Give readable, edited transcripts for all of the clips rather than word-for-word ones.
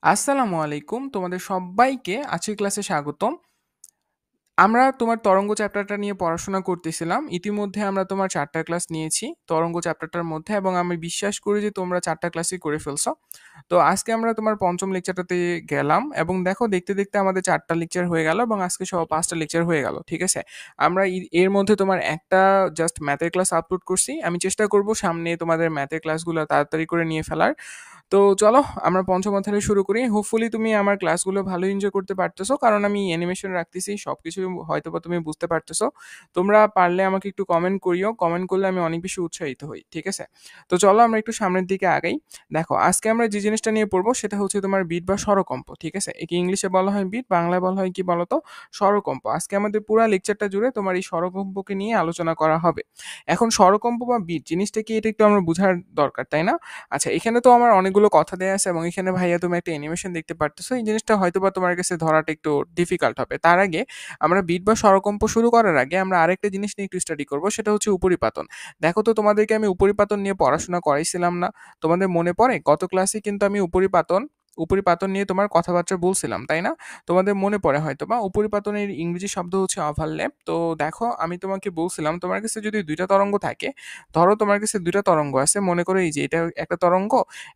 আসসালামু আলাইকুম। তোমাদের সব্বাইকে আজকের ক্লাসে স্বাগতম। আমরা তোমার তরঙ্গ চ্যাপ্টারটা নিয়ে পড়াশোনা করতেছিলাম। ইতিমধ্যে আমরা তোমার ৪ টা ক্লাস নিয়েছি তরঙ্গ চ্যাপ্টারটার মধ্যে এবং আমি বিশ্বাস করি যে তোমরা ৪ টা ক্লাসই করে ফেলছো। তো আজকে আমরা তোমার ৫ম লেকচারটাতে গেলাম এবং দেখো দেখতে, দেখতে আমাদের ৪ টা লেকচার হয়ে গেল এবং আজকে সহ ৫ টা লেকচার হয়ে গেল। ঠিক আছে? আমরা এর মধ্যে তোমার একটা জাস্ট ম্যাথের ক্লাস আপলোড করছি। আমি চেষ্টা করব সামনে তোমাদের ম্যাথের ক্লাসগুলো তাড়াতাড়ি করে নিয়ে ফেলার। তো চলো আমরা পঞ্চম অধ্যায় শুরু করি। হোপফুলি তুমি আমার ক্লাসগুলো ভালো এনজয় করতে পারতেছো কারণ আমি অ্যানিমেশন রাখতেছি, সবকিছু হয়তোবা তুমি বুঝতে পারতেছো। তোমরা পারলে আমাকে একটু কমেন্ট করিও, কমেন্ট করলে আমি অনেক বেশি উৎসাহিত হই। ঠিক আছে? তো চলো আমরা একটু সামনের দিকে আগাই। দেখো আজকে আমরা যে জিনিসটা নিয়ে পড়বো সেটা হচ্ছে তোমার বিট বা স্বরকম্প। ঠিক আছে? একে ইংলিশে বলা হয় বিট, বাংলায় বলা হয় কি বলতো স্বরকম্প। আজকে আমাদের পুরো লেকচারটা জুড়ে তোমার এই স্বরকম্পকে নিয়ে আলোচনা করা হবে। এখন স্বরকম্প বা বিট জিনিসটা কি, এটা একটু আমরা বোঝার দরকার, তাই না? আচ্ছা, এখানে তো আমার অনেকগুলো কথা দেয়া আছে এবং এখানে ভাইয়া তুমি একটা অ্যানিমেশন দেখতে পারতেছো। এই জিনিসটা হয়তোবা তোমার কাছে ধরাটা একটু ডিফিকাল্ট হবে। তার আগে আমরা বিট বা স্বরকম্প শুরু করার আগে আমরা আরেকটা জিনিস নিয়ে একটু স্টাডি করব, সেটা হচ্ছে উপরিপাতন। দেখো তো তোমাদেরকে আমি উপরিপাতন নিয়ে পড়াশোনা করাইছিলাম না? তোমাদের মনে পড়ে? গত ক্লাসে কিন্তু আমি উপরিপাতন নিয়ে তোমার কথাবার্তা বলছিলাম, তাই না? তোমাদের মনে পড়ে হয়তোবা। উপরিপাতনের ইংরেজি শব্দ হচ্ছে ওভারল্যাপ। তো দেখো আমি তোমাকে বলছিলাম তোমার কাছে যদি ২ টা তরঙ্গ থাকে, ধরো তোমার কাছে ২ টা তরঙ্গ আছে। মনে করো এই যে এটা একটা তরঙ্গ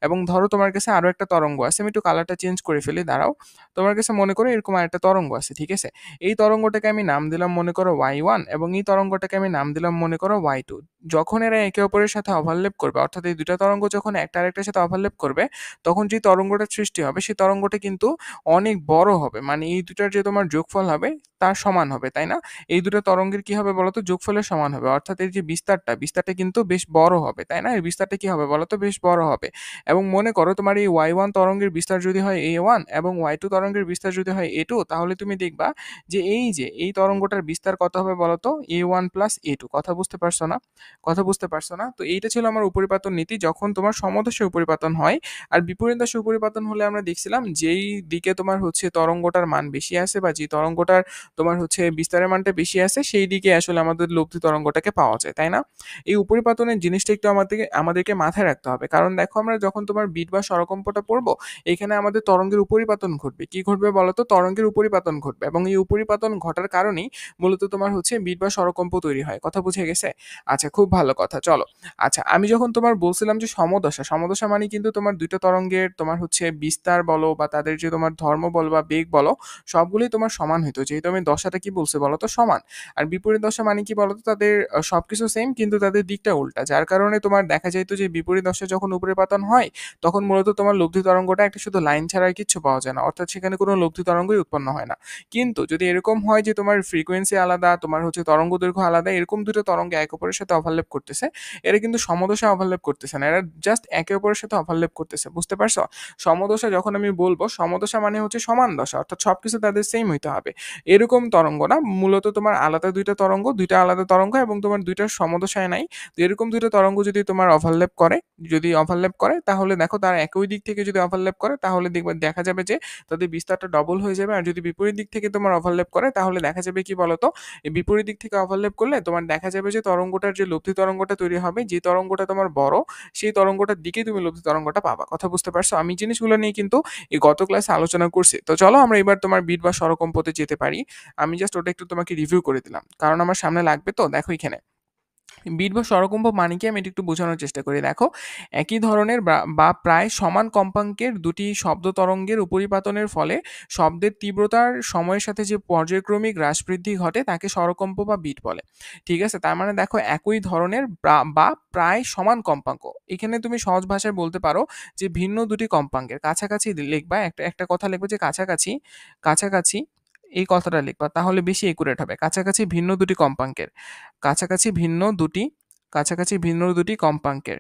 এবং ধরো তোমার কাছে আরো একটা তরঙ্গ আছে। আমি একটু কালারটা চেঞ্জ করে ফেলি, দাঁড়াও। তোমার কাছে মনে করো এরকম আরেকটা তরঙ্গ আছে, ঠিক আছে? এই তরঙ্গটাকে আমি নাম দিলাম মনে করো y1 এবং এই তরঙ্গটাকে আমি নাম দিলাম মনে করো y2। যখন এরা একে অপরের সাথে ওভারল্যাপ করবে, অর্থাৎ এই ২ টা তরঙ্গ যখন একটা আরেকটার সাথে ওভারল্যাপ করবে, তখন যে তরঙ্গটার সৃষ্টি হবে সেই তরঙ্গটা কিন্তু অনেক বড় হবে। মানে এই ২ টার যে তোমার যোগফল হবে তার সমান হবে, তাই না? এই ২ টা তরঙ্গের কি হবে বলতো? যোগফলের সমান হবে। অর্থাৎ এর যে বিস্তারটা কিন্তু বেশ বড় হবে, তাই না? এই বিস্তারটা কি হবে বলতো? বেশ বড় হবে। এবং মনে করো তোমার এই y1 তরঙ্গের বিস্তার যদি হয় a1 এবং y2 তরঙ্গের বিস্তার যদি হয় a2, তাহলে তুমি দেখবা যে এই তরঙ্গটার বিস্তার কত হবে বলতো? a1 plus a2। কথা বুঝতে পারছো না? কথা বুঝতে পারছো না? তো এইটা ছিল আমার উপরিপাতন নীতি যখন তোমার সমদশা উপরিপাতন হয়। আর বিপরীত দশা উপরিপাতন হলে আমরা দেখছিলাম যেই দিকে তোমার হচ্ছে তরঙ্গটার মান বেশি আছে বা যে তরঙ্গটার তোমার হচ্ছে বিস্তারের মানটা বেশি আছে সেই দিকে আসলে আমাদের লব্ধি তরঙ্গটাকে পাওয়া যায়, তাই না? এই উপরিপাতনের জিনিসটা একটু আমাদেরকে মাথায় রাখতে হবে, কারণ দেখো আমরা যখন তোমার বিট বা স্বরকম্পটা পড়বো, এখানে আমাদের তরঙ্গের উপরিপাতন ঘটবে। কি ঘটবে বলতো? তরঙ্গের উপরিপাতন ঘটবে এবং এই উপরিপাতন ঘটার কারণেই মূলত তোমার হচ্ছে বিট বা স্বরকম্প তৈরি হয়। কথা বুঝে গেছে? আচ্ছা, খুব ভালো কথা। চলো, আচ্ছা আমি যখন তোমার বলছিলাম যে সমদশা মানে কিন্তু তোমার ২ টা তরঙ্গের তোমার হচ্ছে বিস্তার বলো বা তাদের যে তোমার ধর্ম বলো বা বেগ বলো, সবগুলোই তোমার সমান হইতো। যেহেতু আমি দশাটা কি বলছি বলতো? সমান। আর বিপরীত দশা মানে কি বলতো? তাদের সবকিছু সেম কিন্তু তাদের দিকটা উল্টা। যার কারণে তোমার দেখা যাইত যে বিপরীত দশায় যখন উপরিপাতন হয়, তখন মূলত তোমার লব্ধি তরঙ্গটা একটা শুধু লাইন ছাড়া আর কিচ্ছু পাওয়া যায় না। অর্থাৎ সেখানে কোনো লব্ধি তরঙ্গই উৎপন্ন হয় না। কিন্তু যদি এরকম হয় যে তোমার ফ্রিকোয়েন্সি আলাদা, তোমার হচ্ছে তরঙ্গ দৈর্ঘ্য আলাদা, এরকম ২ টা তরঙ্গ একে অপরের সাথে ওভারল্যাপ করতেছে, এরা কিন্তু সমদশা ওভারল্যাপ করতেছে না। এরা জাস্ট একে অপরের সাথে ওভারল্যাপ করতেছে। বুঝতে পারছো? সমদশা যখন আমি বলবো, সমদশা মানে হচ্ছে সমান দশা। অর্থাৎ সবকিছু তাদের সেম হইতে হবে। এরকম তরঙ্গ না। মূলত তোমার আলাদা ২ টা তরঙ্গ, ২ টা আলাদা তরঙ্গ এবং তোমার ২ টার সমদশায় নাই। তো এরকম ২ টা তরঙ্গ যদি তোমার ওভারল্যাপ করে তাহলে দেখো তারা একই দিক থেকে যদি ওভারল্যাপ করে তাহলে দেখা যাবে যে তাদের বিস্তারটা ডবল হয়ে যাবে। আর যদি বিপরীত দিক থেকে তোমার ওভারল্যাপ করে তাহলে দেখা যাবে কি বলতো? এই বিপরীত দিক থেকে ওভারল্যাপ করলে তোমার দেখা যাবে যে তরঙ্গটার যে লব্ধি তরঙ্গটা তৈরি হবে, যে তরঙ্গটা তোমার বড়, সেই তরঙ্গটার দিকে তুমি লব্ধি তরঙ্গটা পাবা। কথা বুঝতে পারছো? আমি জিনিসগুলো নিয়ে কিন্তু এই গত ক্লাসে আলোচনা করছি। তো চলো আমরা এবার তোমার বিট বা স্বরকম্পতে যেতে পারি। আমি জাস্ট ওটা একটু তোমাকে রিভিউ করে দিলাম কারণ আমার সামনে লাগবে। তো দেখো এখানে বিট বা স্বরকম্প মানে কি আমি এটা একটু বোঝানোর চেষ্টা করি। দেখো, একই ধরনের বা প্রায় সমান কম্পাঙ্কের দুটি শব্দ তরঙ্গের উপরিপাতনের ফলে শব্দের তীব্রতার সময়ের সাথে যে পর্যায়ক্রমিক হ্রাস বৃদ্ধি ঘটে তাকে স্বরকম্প বা বিট বলে। ঠিক আছে? তার মানে দেখো একই ধরনের বা প্রায় সমান কম্পাঙ্ক, এখানে তুমি সহজ ভাষায় বলতে পারো যে ভিন্ন দুটি কম্পাঙ্কের কাছাকাছি লিখবা, একটা একটা কথা লিখবে যে কাছাকাছি কাছাকাছি এই কথাটা লিখবা, তাহলে বেশি একুরেট হবে। কাছাকাছি ভিন্ন দুটি কম্পাঙ্কের, কাছাকাছি ভিন্ন দুটি কাছাকাছি ভিন্ন দুটি কম্পাঙ্কের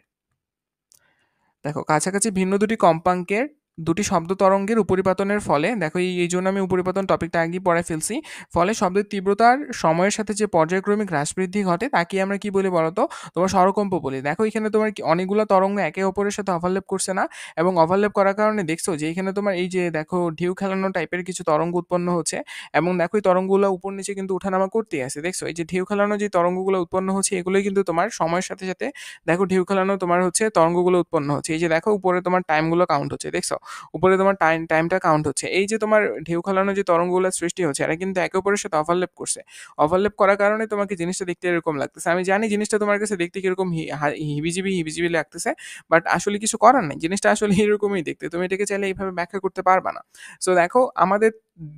দেখো কাছাকাছি ভিন্ন দুটি কম্পাঙ্কের দুটি শব্দ তরঙ্গের উপরিপাতনের ফলে, দেখো এই জন্য আমি উপরিপাতন টপিকটা আগেই পড়ে ফেলছি, ফলে শব্দের তীব্রতার সময়ের সাথে যে পর্যায়ক্রমিক হ্রাস বৃদ্ধি ঘটে তাকে আমরা কি বলি বলতো? তোমার স্বরকম্প বলি। দেখো এখানে তোমার অনেকগুলো তরঙ্গ একে অপরের সাথে ওভারল্যাপ করছে না? এবং ওভারল্যাপ করার কারণে দেখছো যে এখানে তোমার এই যে দেখো ঢেউ খেলানো টাইপের কিছু তরঙ্গ উৎপন্ন হচ্ছে এবং দেখো এই তরঙ্গগুলো উপর নিচে কিন্তু ওঠানামা করতেই আছে। দেখছো এই যে ঢেউ খেলানো যে তরঙ্গগুলো উৎপন্ন হচ্ছে এগুলোই কিন্তু তোমার সময়ের সাথে সাথে দেখো ঢেউ খেলানো তোমার হচ্ছে তরঙ্গগুলো উৎপন্ন হচ্ছে। এই যে দেখো উপরে তোমার টাইমগুলো কাউন্ট হচ্ছে, দেখছো? উপরে তোমার টাইমটা কাউন্ট হচ্ছে। এই যে তোমার ঢেউ খেলানো যে তরঙ্গগুলো সৃষ্টি হচ্ছে এরা কিন্তু একে অপরের সাথে ওভারল্যাপ করছে। ওভারল্যাপ করার কারণে তোমাকে জিনিসটা দেখতে এরকম লাগতেছে। আমি জানি জিনিসটা তোমার কাছে দেখতে কিরকম হিবিজিবি লাগতেছে, বাট আসলে কিছু করার নেই। জিনিসটা আসলে এরকমই দেখতে। তুমি এটাকে চাইলে এইভাবে ব্যাখ্যা করতে পারবা না। সো দেখো আমাদের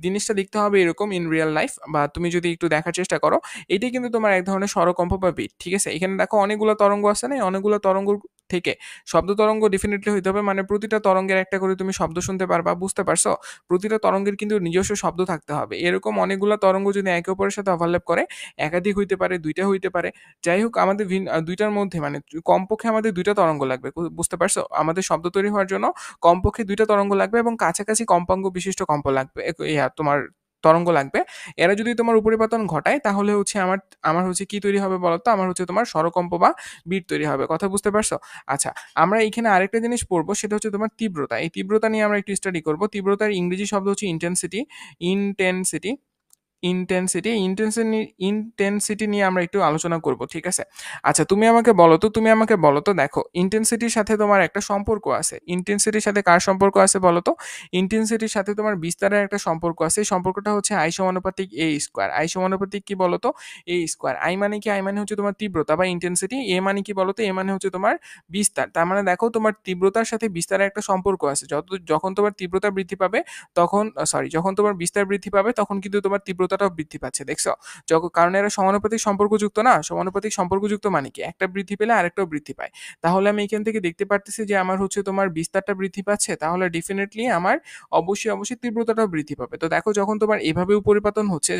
জিনিসটা দেখতে হবে এরকম ইন রিয়াল লাইফ, বা তুমি যদি একটু দেখার চেষ্টা করো, এটাই কিন্তু তোমার এক ধরনের স্বরকম্প বা বিট। ঠিক আছে? এখানে দেখো অনেকগুলো তরঙ্গ আছে না? এই অনেকগুলো তরঙ্গ থেকে শব্দ তরঙ্গ ডেফিনিটলি হইতে হবে, মানে প্রতিটা তরঙ্গের একটা করে তুমি শব্দ শুনতে পারবা। বুঝতে পারছো? প্রতিটা তরঙ্গের কিন্তু নিজস্ব শব্দ থাকতে হবে। এরকম অনেকগুলো তরঙ্গ যদি একে অপরের সাথে ওভারল্যাপ করে, একাধিক হইতে পারে, ২ টা হইতে পারে। যাই হোক আমাদের ২ টার মধ্যে মানে কমপক্ষে আমাদের ২ টা তরঙ্গ লাগবে। বুঝতে পারছো? আমাদের শব্দ তৈরি হওয়ার জন্য কমপক্ষে ২ টা তরঙ্গ লাগবে এবং কাছাকাছি কম্পাঙ্ক বিশিষ্ট কম্প লাগবে। তোমার তরঙ্গ লাগবে। এরা যদি তোমার উপরিপাতন ঘটায় তাহলে হচ্ছে আমার আমার হচ্ছে কি তৈরি হবে বলো তো? আমার হচ্ছে তোমার স্বরকম্প বা বিট তৈরি হবে। কথা বুঝতে পারছো? আচ্ছা, আমরা এখানে আরেকটা জিনিস পড়বো, সেটা হচ্ছে তোমার তীব্রতা। এই তীব্রতা নিয়ে আমরা একটু স্টাডি করব। তীব্রতার ইংরেজি শব্দ হচ্ছে ইনটেনসিটি। ইনটেনসিটি ইনটেনসিটি নিয়ে আমরা একটু আলোচনা করব। ঠিক আছে? আচ্ছা, তুমি আমাকে বলো তো দেখো ইনটেনসিটির সাথে তোমার একটা সম্পর্ক আছে। ইনটেনসিটির সাথে কার সম্পর্ক আছে বলো তো? ইনটেনসিটির সাথে তোমার বিস্তারের একটা সম্পর্ক আছে। এই সম্পর্কটা হচ্ছে আই সমানুপাতিক এ স্কোয়ার। আই সমানুপাতিক কি বলো তো? এ স্কোয়ার। আই মানে কি? আই মানে হচ্ছে তোমার তীব্রতা বা ইনটেনসিটি। এ মানে কি বলো তো? এ মানে হচ্ছে তোমার বিস্তার। তার মানে দেখো তোমার তীব্রতার সাথে বিস্তারের একটা সম্পর্ক আছে। যখন তোমার তীব্রতা বৃদ্ধি পাবে তখন যখন তোমার বিস্তার বৃদ্ধি পাবে তখন কিন্তু তোমার তীব্রতাটাও বৃদ্ধি পাচ্ছে। দেখছো? কারণ এরা সমানুপাতিক সম্পর্কযুক্ত না? সমানুপাতিক সম্পর্কযুক্ত মানে কি? একটা বৃদ্ধি পেলে আরেকটাও বৃদ্ধি পায়। তাহলে আমি এখান থেকে দেখতে পারতেছি যে আমার হচ্ছে তোমার বিস্তারটা বৃদ্ধি পাচ্ছে, তাহলে ডেফিনিটলি আমার অবশ্যই তীব্রতাটাও বৃদ্ধি পাবে। তো দেখো যখন তোমার এভাবে উপরিপাতন হচ্ছে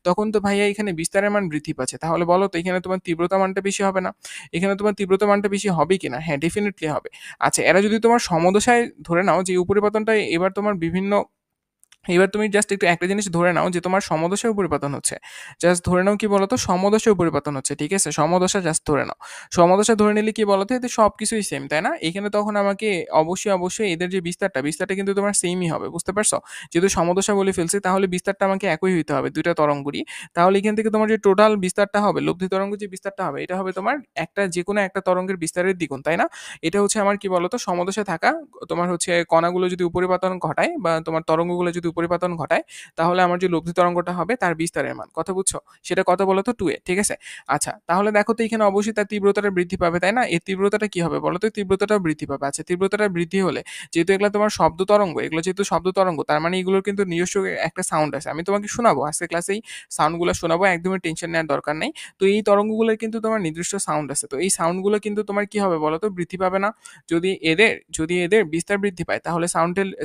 তখন তো ভাইয়া এখানে বিস্তারের মান বৃদ্ধি পাচ্ছে। তাহলে বলো তো এখানে তোমার তীব্রতা মানটা বেশি হবে না? এখানে তোমার তীব্রতা মানটা বেশি হবে কিনা? হ্যাঁ, ডেফিনিটলি হবে। আচ্ছা, এরা যদি তোমার সমদশায় ধরে নাও যে উপরিপাতনটা এবার তোমার বিভিন্ন এবার তুমি জাস্ট একটু একটা জিনিস ধরে নাও যে তোমার সমদশায় পরিবর্তন হচ্ছে। জাস্ট ধরে নাও কি বলতো? সমদশায় পরিবর্তন হচ্ছে। ঠিক আছে? সমদশা জাস্ট ধরে নাও। সমদশা ধরে নিলে কি বলতো? এতে সবকিছুই সেম, তাই না? এখানে তখন আমাকে অবশ্যই এদের যে বিস্তারটা কিন্তু তোমার সেমই হবে। বুঝতে পারছো? যেহেতু সমদশা বলে ফেলছি তাহলে বিস্তারটা আমাকে একই হইতে হবে ২ টা তরঙ্গেরই। তাহলে এখান থেকে তোমার যে টোটাল বিস্তারটা হবে, লব্ধি তরঙ্গ যে বিস্তারটা হবে, এটা হবে তোমার যেকোনো একটা তরঙ্গের বিস্তারের দ্বিগুণ, তাই না? এটা হচ্ছে আমার কি বলতো? সমদশায় থাকা তোমার হচ্ছে কণাগুলো যদি উপরিপাতন ঘটায় বা তোমার তরঙ্গগুলো যদি উপরিপাতন ঘটায়, তাহলে আমার যে লব্ধি তরঙ্গটা হবে তার বিস্তারের মান। কথা বুঝছো? সেটা কত বলো তো? 2a। ঠিক আছে? আচ্ছা, তাহলে দেখো তো এখানে অবশ্যই তার তীব্রতাটা বৃদ্ধি পাবে, তাই না? এর তীব্রতাটা কি হবে বলো তো? তীব্রতাটাও বৃদ্ধি পাবে। আচ্ছা, তীব্রতাটা বৃদ্ধি হলে যেহেতু এগুলো তোমার শব্দ তরঙ্গ, তার মানে এগুলোর কিন্তু নিজস্ব একটা সাউন্ড আছে। আমি তোমাকে শোনাবো আজকে ক্লাসেই, সাউন্ডগুলো শোনাবো, একদমই টেনশন নেওয়ার দরকার নেই। তো এই তরঙ্গগুলোর কিন্তু তোমার নির্দিষ্ট সাউন্ড আছে। তো এই সাউন্ডগুলো কিন্তু তোমার কি হবে বলো তো? বৃদ্ধি পাবে না? যদি এদের বিস্তার বৃদ্ধি পায় তাহলে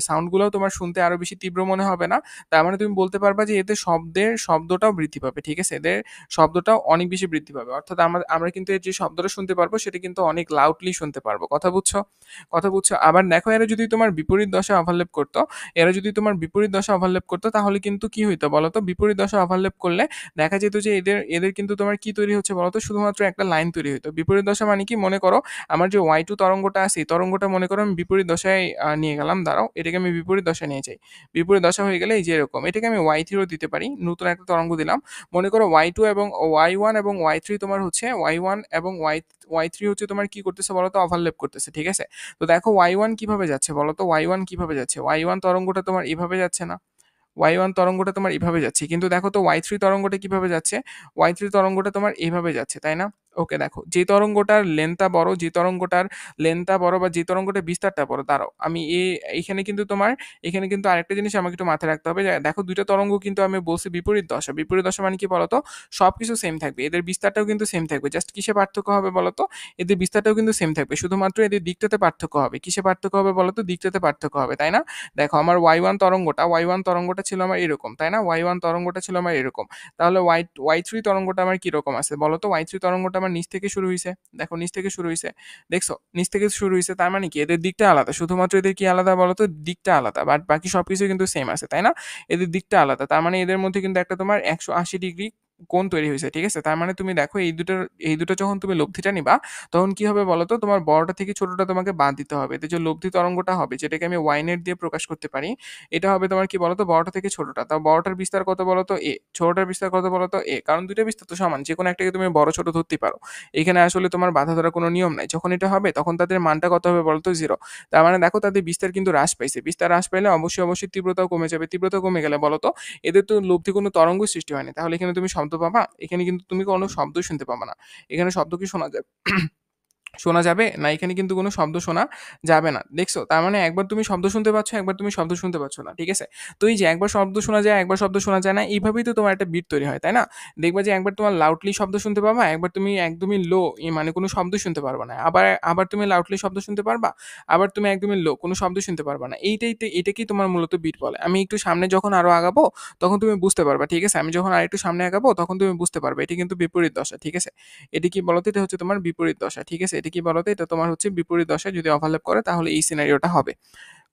সাউন্ডগুলোও তোমার শুনতে আরো বেশি তীব্র মনে হবে না? তার মানে তুমি বলতে পারবা যে এদের শব্দটাও বৃদ্ধি পাবে। ঠিক আছে? এদের শব্দটাও অনেক বেশি বৃদ্ধি পাবে। অর্থাৎ আমরা কিন্তু এর যে শব্দটা শুনতে পারবো সেটা কিন্তু অনেক লাউডলি শুনতে পারবো। কথা বুঝছো? আবার দেখো এরা যদি তোমার বিপরীত দশা ওভারল্যাপ করতো তাহলে কিন্তু কি হইতো বলতো? বিপরীত দশা ওভারল্যাপ করলে দেখা যেত যে এদের কিন্তু তোমার কি তৈরি হচ্ছে বলতো? শুধুমাত্র একটা লাইন তৈরি হইতো। বিপরীত দশা মানে কি? মনে করো আমার যে y2 তরঙ্গটা আছে, এই তরঙ্গটা মনে করো আমি বিপরীত দশায় নিয়ে গেলাম। দাঁড়াও, এটাকে আমি বিপরীত দশায় নিয়ে যাই। বিপরীত দশা হয়ে গেলে এই যে এরকম, এটাকে আমি y3 দিতে পারি। নতুন একটা তরঙ্গ দিলাম। মনে করো y2 এবং y1 এবং y3 তোমার হচ্ছে y1 এবং y3 হচ্ছে তোমার কি করতেছে বলতো? ওভারল্যাপ করতেছে। ঠিক আছে? তো দেখো y1 কিভাবে যাচ্ছে বলতো? y1 কিভাবে যাচ্ছে? y1 তরঙ্গটা তোমার এভাবে যাচ্ছে না? y1 তরঙ্গটা তোমার এভাবে যাচ্ছে, কিন্তু দেখো তো y3 তরঙ্গটা কিভাবে যাচ্ছে? y3 তরঙ্গটা তোমার এভাবে যাচ্ছে, তাই না? ওকে, দেখো যে তরঙ্গটার লেন্থটা বড় বা যে তরঙ্গটার বিস্তারটা বড়, দাঁড়াও আমি এখানে কিন্তু আরেকটা জিনিস আমাকে একটু মাথায় রাখতে হবে যে দেখো ২ টা তরঙ্গ কিন্তু আমি বলছি বিপরীত দশা মানে কি বলতো? সবকিছু সেম থাকবে, এদের বিস্তারটাও কিন্তু সেম থাকবে। জাস্ট কিসে পার্থক্য হবে বলতো? এদের বিস্তারটাও কিন্তু সেম থাকবে, শুধুমাত্র এদের দিকটাতে পার্থক্য হবে। কিসে পার্থক্য হবে বলতো? দিকটাতে পার্থক্য হবে, তাই না? দেখো আমার y1 তরঙ্গটা ছিল আমার এরকম, তাই না? y1 তরঙ্গটা ছিল আমার এরকম। তাহলে y3 তরঙ্গটা আমার কিরকম আছে বলো তো? y3 তরঙ্গটা আমার নিচ থেকে শুরু হইছে। দেখো নিচ থেকে শুরু হইছে। দেখছো? নিচ থেকে শুরু হইছে, তার মানে কি? এদের দিকটা আলাদা। শুধুমাত্র এদের কি আলাদা বলো তো? দিকটা আলাদা। বাট বাকি সবকিছু কিন্তু সেম আছে, তাই না? এদের দিকটা আলাদা। তার মানে এদের মধ্যে কিন্তু একটা তোমার 180 ডিগ্রি কোণ তৈরি হয়েছে, ঠিক আছে? তার মানে তুমি দেখো এই দুটো যখন তুমি লব্ধিটা নিবা তখন কি হবে বলো তো, তোমার বড়টা থেকে ছোটটা তোমাকে বাদ দিতে হবে। এতে যে লব্ধি তরঙ্গটা হবে যেটাকে আমি ওয়াই নেট দিয়ে প্রকাশ করতে পারি, এটা হবে তোমার কি বলতো, বড়টা থেকে ছোটটা। তাও বড়টার বিস্তার কত বলতো এ, ছোটটার বিস্তার কত বলতো এ, কারণ দুইটা বিস্তার তো সমান, যে কোনো একটাকে তুমি বড় ছোট ধরতে পারো। এখানে আসলে তোমার বাধা ধরার কোনো নিয়ম নাই। যখন এটা হবে তখন তাদের মানটা কত হবে বলতো, 0। তার মানে দেখো তাদের বিস্তার কিন্তু হ্রাস পাইছে। বিস্তার হ্রাস পাইলে অবশ্যই তীব্রতাও কমে যাবে। তীব্রতা কমে গেলে বলতো এদের তো লব্ধি কোনো তরঙ্গ সৃষ্টি হয়নি, তাহলে এখানে তুমি শব্দ পাবা? এখানে কিন্তু তুমি কোনো শব্দ শুনতে পাবা না। এখানে শব্দ কি শোনা যাবে? শোনা যাবে না, এখানে কিন্তু কোনো শব্দ শোনা যাবে না। দেখছো? তার মানে একবার তুমি শব্দ শুনতে পাচ্ছ, একবার তুমি শব্দ শুনতে পাচ্ছ না, ঠিক আছে? তো এই যে একবার শব্দ শোনা যায়, একবার শব্দ শোনা যায় না, এইভাবেই তো তোমার একটা বিট তৈরি হয়, তাই না? দেখবা যে একবার তোমার লাউডলি শব্দ শুনতে পাবা, একবার তুমি একদমই লো, মানে কোনো শব্দ শুনতে পারবা না। আবার আবার তুমি লাউডলি শব্দ শুনতে পারবা, আবার তুমি একদমই লো, কোনো শব্দ শুনতে পারবা না। এটাকেই তোমার মূলত বিট বলে। আমি একটু সামনে যখন আরো আগাবো তখন তুমি বুঝতে পারবা, ঠিক আছে? আমি যখন আরেকটু সামনে আগাবো তখন তুমি বুঝতে পারবে এটা কিন্তু বিপরীত দশা, ঠিক আছে? এটি কি বলতো, এটা হচ্ছে তোমার বিপরীত দশা, ঠিক আছে? এটি কি বলতো, এটা তোমার হচ্ছে বিপরীত দশা যদি ওভারল্যাপ করে তাহলে এই সিনারিওটা হবে।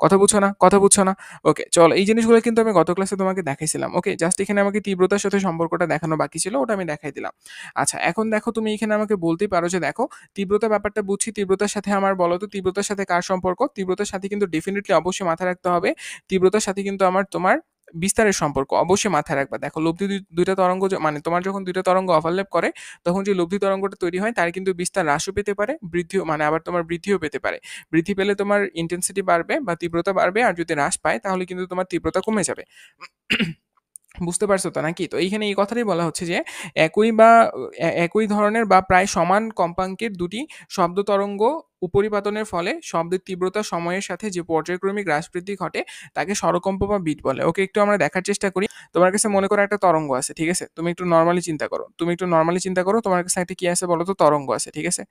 কথা বুঝছো না? কথা বুঝছো না? ওকে, চলো এই জিনিসগুলো কিন্তু আমি গত ক্লাসে তোমাকে দেখাইছিলাম। ওকে, জাস্ট এখানে আমাকে তীব্রতার সাথে সম্পর্কটা দেখানো বাকি ছিল, ওটা আমি দেখাই দিলাম। আচ্ছা, এখন দেখো তুমি এখানে আমাকে বলতেই পারো যে দেখো তীব্রতা ব্যাপারটা বুঝছি, তীব্রতার সাথে আমার বলো তো তীব্রতার সাথে কার সম্পর্ক? তীব্রতার সাথে কিন্তু ডেফিনেটলি অবশ্যই মাথায় রাখতে হবে, তীব্রতার সাথে কিন্তু আমার তোমার বিস্তারের সম্পর্ক অবশ্যই মাথায় রাখবা। দেখো লব্ধি দুইটা তরঙ্গ মানে তোমার যখন দুইটা তরঙ্গ ওভারল্যাপ করে তখন যে লব্ধি তরঙ্গটা তৈরি হয় তার কিন্তু বিস্তার হ্রাসও পেতে পারে, বৃদ্ধিও, মানে আবার তোমার বৃদ্ধিও পেতে পারে। বৃদ্ধি পেলে তোমার ইন্টেন্সিটি বাড়বে বা তীব্রতা বাড়বে, আর যদি হ্রাস পায় তাহলে কিন্তু তোমার তীব্রতা কমে যাবে। বুঝতে পারছো তো নাকি? তো এইখানে এই কথাটাই বলা হচ্ছে যে একই ধরনের বা প্রায় সমান কম্পাঙ্কের দুটি শব্দ তরঙ্গ উপরিপাতনের ফলে শব্দের তীব্রতা সময়ের সাথে যে পর্যায়ক্রমিক হ্রাস বৃদ্ধি ঘটে তাকে স্বরকম্প বা বিট বলে। ওকে, একটু আমরা দেখার চেষ্টা করি। তোমার কাছে মনে করো একটা তরঙ্গ আছে, ঠিক আছে? তুমি একটু নর্মালি চিন্তা করো, তোমার কাছে একটা কি আছে বলো তো, তরঙ্গ আছে, ঠিক আছে?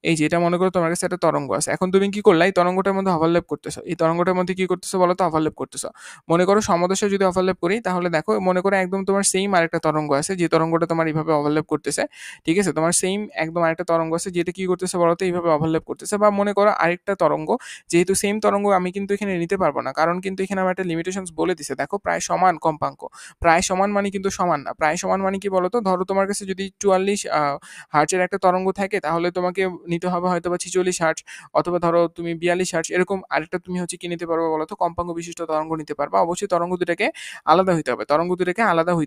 এই যে এটা মনে করো তোমার কাছে একটা তরঙ্গ আছে। এখন তুমি কি করলা, এই তরঙ্গটার মধ্যে ওভারল্যাপ করতেছো। এই তরঙ্গটার মধ্যে কি করতেছো বলো তো, ওভারল্যাপ করতেছো। মনে করো সমদশা যদি ওভারল্যাপ করি তাহলে দেখো, মনে করো একদম তোমার সেম আরেকটা তরঙ্গ আছে, যে তরঙ্গটা তোমার এইভাবে ওভারল্যাপ করতেছে, ঠিক আছে? তোমার সেম একদম আরেকটা তরঙ্গ আছে যেটা কি করতেছে বলো তো, এইভাবে ওভারল্যাপ করতেছে। বা মনে করো আরেকটা তরঙ্গ, যেহেতু সেম তরঙ্গ আমি কিন্তু এখানে নিতে পারবো না, কারণ কিন্তু এখানে আমার একটা লিমিটেশনস বলে দিছে। দেখো প্রায় সমান কম্পাঙ্ক, প্রায় সমান মানে কিন্তু সমান না। প্রায় সমান মানে কি বলতো, ধরো তোমার কাছে যদি 44 হার্টজের একটা তরঙ্গ থাকে তাহলে তোমাকে নিতে হবে হয়তো বা 46 হার্টজ, অথবা ধরো তুমি 42 হার্টজ, এরকম আরেকটা তুমি হচ্ছে কি নিতে পারবে বলো তো, কম্পাঙ্ক বিশিষ্ট তরঙ্গ নিতে পারবা। অবশ্যই তরঙ্গ দুটাকে আলাদা হইতে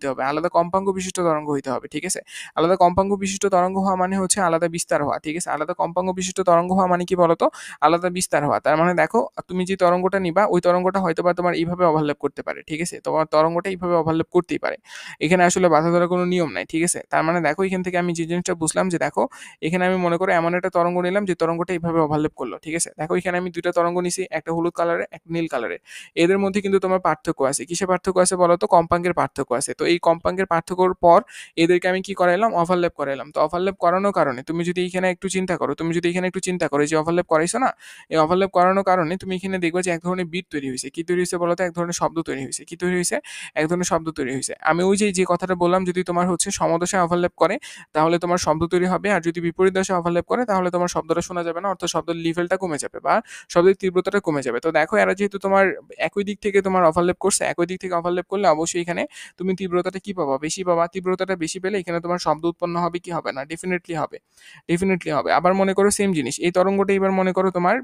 হবে, আলাদা কম্পাঙ্ক বিশিষ্ট তরঙ্গ হইতে হবে, ঠিক আছে? আলাদা কম্পাঙ্ক বিশিষ্ট তরঙ্গ হওয়া মানে হচ্ছে আলাদা বিস্তার হওয়া, ঠিক আছে? আলাদা কম্পাঙ্ক বিশিষ্ট তরঙ্গ হওয়া মানে কি বলতো, আলাদা বিস্তার হওয়া। তার মানে দেখো তুমি যে তরঙ্গটা নিবা ওই তরঙ্গটা হয়তো বা তোমার এইভাবে ওভারল্যাপ করতে পারে, ঠিক আছে? তোমার তরঙ্গটা এইভাবে ওভারল্যাপ করতেই পারে, এখানে আসলে বাধা ধরার কোনো নিয়ম নাই, ঠিক আছে? তার মানে দেখো এখান থেকে আমি যে জিনিসটা বুঝলাম যে দেখো এখানে আমি মনে করো এমন একটা তরঙ্গ নিলাম যে তরঙ্গটা এইভাবে ওভারল্যাপ করলো, ঠিক আছে? দেখো এখানে আমি দুইটা তরঙ্গ নিছি, একটা হলুদ কালারের, একটা নীল কালারের। এদের মধ্যে কিন্তু তোমার পার্থক্য আছে। কিসে পার্থক্য আছে বলো তো? কম্পাঙ্কের পার্থক্য আছে। তো এই কম্পাঙ্কের পার্থক্যর পর এদেরকে আমি কি করাইলাম, ওভারল্যাপ করাইলাম। তো ওভারল্যাপ করানোর কারণে তুমি যদি এখানে একটু চিন্তা করো, যে ওভারল্যাপ করাইছো না, এই ওভারল্যাপ করানোর কারণে তুমি এখানে দেখবে যে এক ধরনের বিট তৈরি হয়েছে। কি তৈরি হয়েছে বলো তো? এক ধরনের শব্দ তৈরি হয়েছে। কি তৈরি হয়েছে? এক ধরনের শব্দ তৈরি হয়েছে। আমি ওই যে কথাটা বললাম, যদি তোমার হচ্ছে সমদশায় ওভারল্যাপ করে তাহলে তোমার শব্দ তৈরি হবে, আর যদি বিপরীত দশায় ওভারল্যাপ করে তাহলে তোমার শব্দটা শোনা যাবে না, অর্থাৎ শব্দের লেভেলটা কমে যাবে বা শব্দের তীব্রতাটা কমে যাবে। তো দেখো এরা যেহেতু তোমার একই দিক থেকে তোমার ওভারল্যাপ করছে, একই দিক থেকে ওভারল্যাপ করলে অবশ্যই এখানে তুমি তীব্রতাটা কি পাবা, বেশি পাবা। তীব্রতাটা বেশি পেলে এখানে তোমার শব্দ উৎপন্ন হবে কি হবে না? ডেফিনেটলি হবে। আবার মনে করো সেম জিনিস, এই তরঙ্গটা এবার মনে করো তোমার,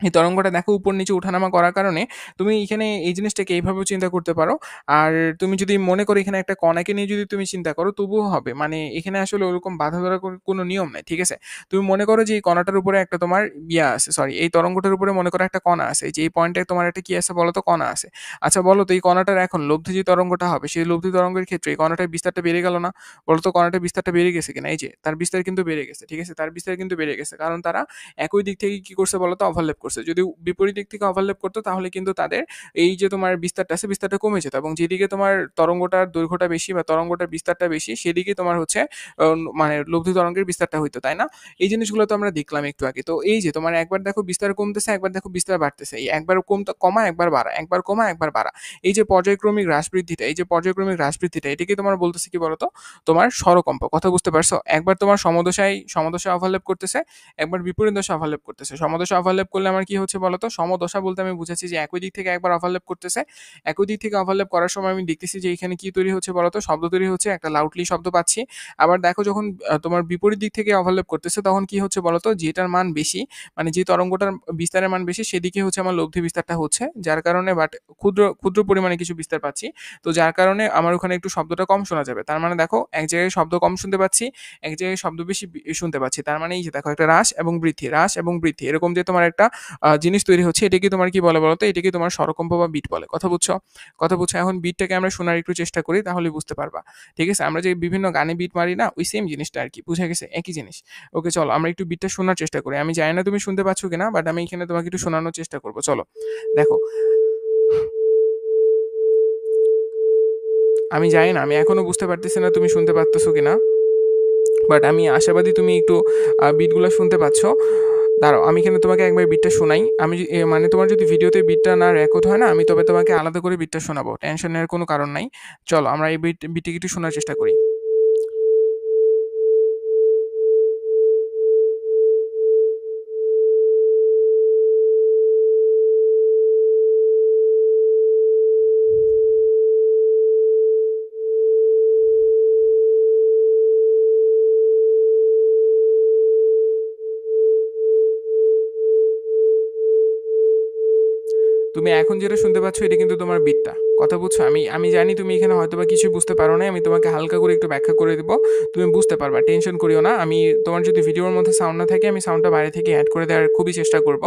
এই তরঙ্গটা দেখো উপর নিচে ওঠানামা করার কারণে তুমি এখানে এই জিনিসটাকে এইভাবেও চিন্তা করতে পারো। আর তুমি যদি মনে করো এখানে একটা কণাকে নিয়ে যদি তুমি চিন্তা করো তবুও হবে, মানে এখানে আসলে ওরকম বাধা ধরার কোনো নিয়ম নাই, ঠিক আছে? তুমি মনে করো যে এই কণাটার উপরে একটা তোমার ইয়া আছে, সরি এই তরঙ্গটার উপরে মনে করো একটা কণা আছে, যে এই পয়েন্টে তোমার একটা কি আছে বলো তো, কণা আছে। আচ্ছা বলো তো এই কণাটার এখন লব্ধি যে তরঙ্গটা হবে সেই লব্ধি তরঙ্গের ক্ষেত্রে এই কণাটার বিস্তারটা বেড়ে গেল না? বলো তো কণাটার বিস্তারটা বেড়ে গেছে কিনা? এই যে তার বিস্তার কিন্তু বেড়ে গেছে, ঠিক আছে? তার বিস্তার কিন্তু বেড়ে গেছে, কারণ তারা একই দিক থেকে কি করছে বলতো, ওভারল্যাপ করছে। যদি বিপরীত দিক থেকে ওভারল্যাপ করতো তাহলে কিন্তু তাদের এই যে তোমার বিস্তারটা আছে, বিস্তারটা কমে যেত, এবং যেদিকে তোমার তরঙ্গটার দৈর্ঘ্যটা বেশি বা তরঙ্গটার বিস্তারটা বেশি সেদিকে তোমার হচ্ছে মানে লব্ধি তরঙ্গের বিস্তারটা হইতো, তাই না? এই জিনিসগুলো তো আমরা দেখলাম একটু আগে। তো এই যে তোমার একবার দেখো বিস্তার কমতেছে, একবার দেখো বিস্তার বাড়তেছে, এই একবার কমা একবার বাড়া, একবার কমা একবার বাড়া, এই যে পর্যায়ক্রমিক হ্রাস বৃদ্ধিটা এটাকে তোমার বলতেছে কি বলতো, তোমার স্বরকম্প। কথা বুঝতে পারছো? একবার তোমার সমদশায় ওভারল্যাপ করতেছে, একবার বিপরীত দশা ওভারল্যাপ করতেছে। সমদশা ওভারল্যাপ করলে আমার কি হচ্ছে বলো তো, সমদশা বলতে আমি বুঝাচ্ছি যে একই দিক থেকে একবার ওভারল্যাপ করতেছে। একই দিক থেকে ওভারল্যাপ করার সময় আমি দেখতেছি যে এখানে কি তৈরি হচ্ছে বলো তো, শব্দ তৈরি হচ্ছে, একটা লাউডলি শব্দ পাচ্ছি। আবার দেখো যখন তোমার বিপরীত দিক থেকে ওভারল্যাপ করতেছে তখন কি হচ্ছে বলো তো, যেটার মান বেশি, মানে যে তরঙ্গটার বিস্তারের মান বেশি সেদিকে হচ্ছে আমার লব্ধি বিস্তারটা হচ্ছে, যার কারণে বাট ক্ষুদ্র ক্ষুদ্র পরিমাণে কিছু বিস্তার পাচ্ছি। তো যার কারণে আমার ওখানে একটু শব্দটা কম শোনা যাবে। তার মানে দেখো এক জায়গায় শব্দ কম শুনতে পাচ্ছি, এক জায়গায় শব্দ বেশি শুনতে পাচ্ছি। তার মানে এই যে দেখো একটা হ্রাস এবং বৃদ্ধি, হ্রাস এবং বৃদ্ধি, এরকম যে তোমার একটা জিনিস তৈরি হচ্ছে, এটাকে তোমার কি বলে বলতো, এটাকে তোমার স্বরকম্প বা বিট বলে। কথা বুঝছো? কথা বুঝছো? এখন বিটটাকে আমরা শোনার একটু চেষ্টা করি, তাহলে বুঝতে পারবা। ঠিক আছে? আমরা যে বিভিন্ন গানে বিট মারি না, ওই সেম জিনিসটা আর কি, বুঝা গেছে? একই জিনিস। ওকে চলো আমরা একটু বিটটা শোনার চেষ্টা করি। আমি জানি না তুমি শুনতে পাচ্ছ কিনা, বাট আমি এখানে তোমাকে একটু শোনানোর চেষ্টা করবো। চলো দেখো, আমি জানি না, আমি এখনো বুঝতে পারতেছি না তুমি শুনতে পারতেছো কিনা, বাট আমি আশাবাদী তুমি একটু বিটগুলো শুনতে পাচ্ছ। দাঁড়াও আমি এখানে তোমাকে একবার বিটটা শোনাই। আমি মানে তোমার যদি ভিডিওতে বিটটা না রেকর্ড হয় না, আমি তবে তোমাকে আলাদা করে বিটটা শোনাবো, টেনশন নেওয়ার কোনো কারণ নাই। চলো আমরা এই বিটটিকে একটু শোনার চেষ্টা করি। তুমি এখন যেটা শুনতে পাচ্ছ এটা কিন্তু তোমার বিটটা। কথা বুঝছো? আমি আমি জানি তুমি এখানে হয়তো বা কিছু বুঝতে পারো না, আমি তোমাকে হালকা করে একটু ব্যাখ্যা করে দেবো, তুমি বুঝতে পারবা, টেনশন করিও না। আমি তোমার যদি ভিডিওর মধ্যে সাউন্ড না থাকে, আমি সাউন্ডটা বাইরে থেকে অ্যাড করে দেওয়ার খুবই চেষ্টা করব,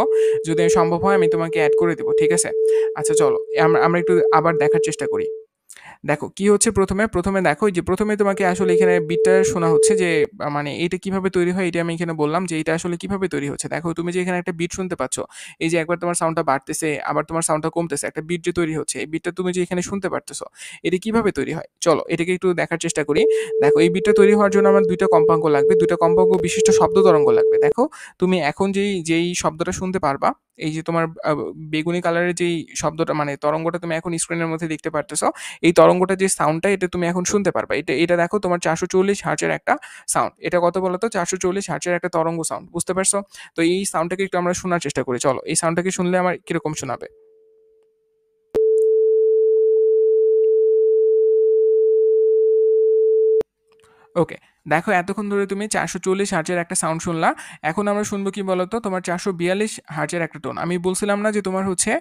যদি সম্ভব হয় আমি তোমাকে অ্যাড করে দেবো। ঠিক আছে? আচ্ছা চলো আমরা আমরা একটু আবার দেখার চেষ্টা করি। দেখো কি হচ্ছে, প্রথমে দেখো যে প্রথমে তোমাকে আসলে এখানে বিটটা শোনা হচ্ছে যে মানে এটা কিভাবে তৈরি হয়, এটা আমি এখানে বললাম যে এটা আসলে কিভাবে তৈরি হচ্ছে। দেখো তুমি যে এখানে একটা বিট শুনতে পাচ্ছ, এই যে একবার তোমার সাউন্ডটা বাড়তেছে, আবার তোমার সাউন্ডটা কমতেছে, একটা বিট যে তৈরি হচ্ছে, এই বিটটা তুমি যে এখানে শুনতে পারতেছো, এটা কিভাবে তৈরি হয় চলো এটাকে একটু দেখার চেষ্টা করি। দেখো এই বিটটা তৈরি হওয়ার জন্য আমার দুইটা কম্পাঙ্ক লাগবে, দুইটা কম্পাঙ্ক বিশিষ্ট শব্দ তরঙ্গ লাগবে। দেখো তুমি এখন যেই যেই শব্দটা শুনতে পারবা, এই যে তোমার বেগুনি কালারের যেই শব্দটা মানে তরঙ্গটা তুমি এখন স্ক্রিনের মধ্যে দেখতে পারতেছো, এই তরঙ্গটা যে সাউন্ডটা এটা তুমি এখন শুনতে পারবা। এটা এটা দেখো তোমার 440 হার্টজের একটা সাউন্ড। এটা কত বলতো? 440 হার্টজের একটা তরঙ্গ সাউন্ড। বুঝতে পারছো? তো এই সাউন্ডটাকে একটু আমরা শোনার চেষ্টা করি। চলো এই সাউন্ডটাকে শুনলে আমার কিরকম শোনাবে। ওকে, দেখো এতক্ষণ ধরে তুমি 440 হার্টজের একটা সাউন্ড শুনলা। এখন আমরা শুনবো কি বলতো, তোমার 442 হার্টজের একটা টোন। আমি বলছিলাম না যে তোমার হচ্ছে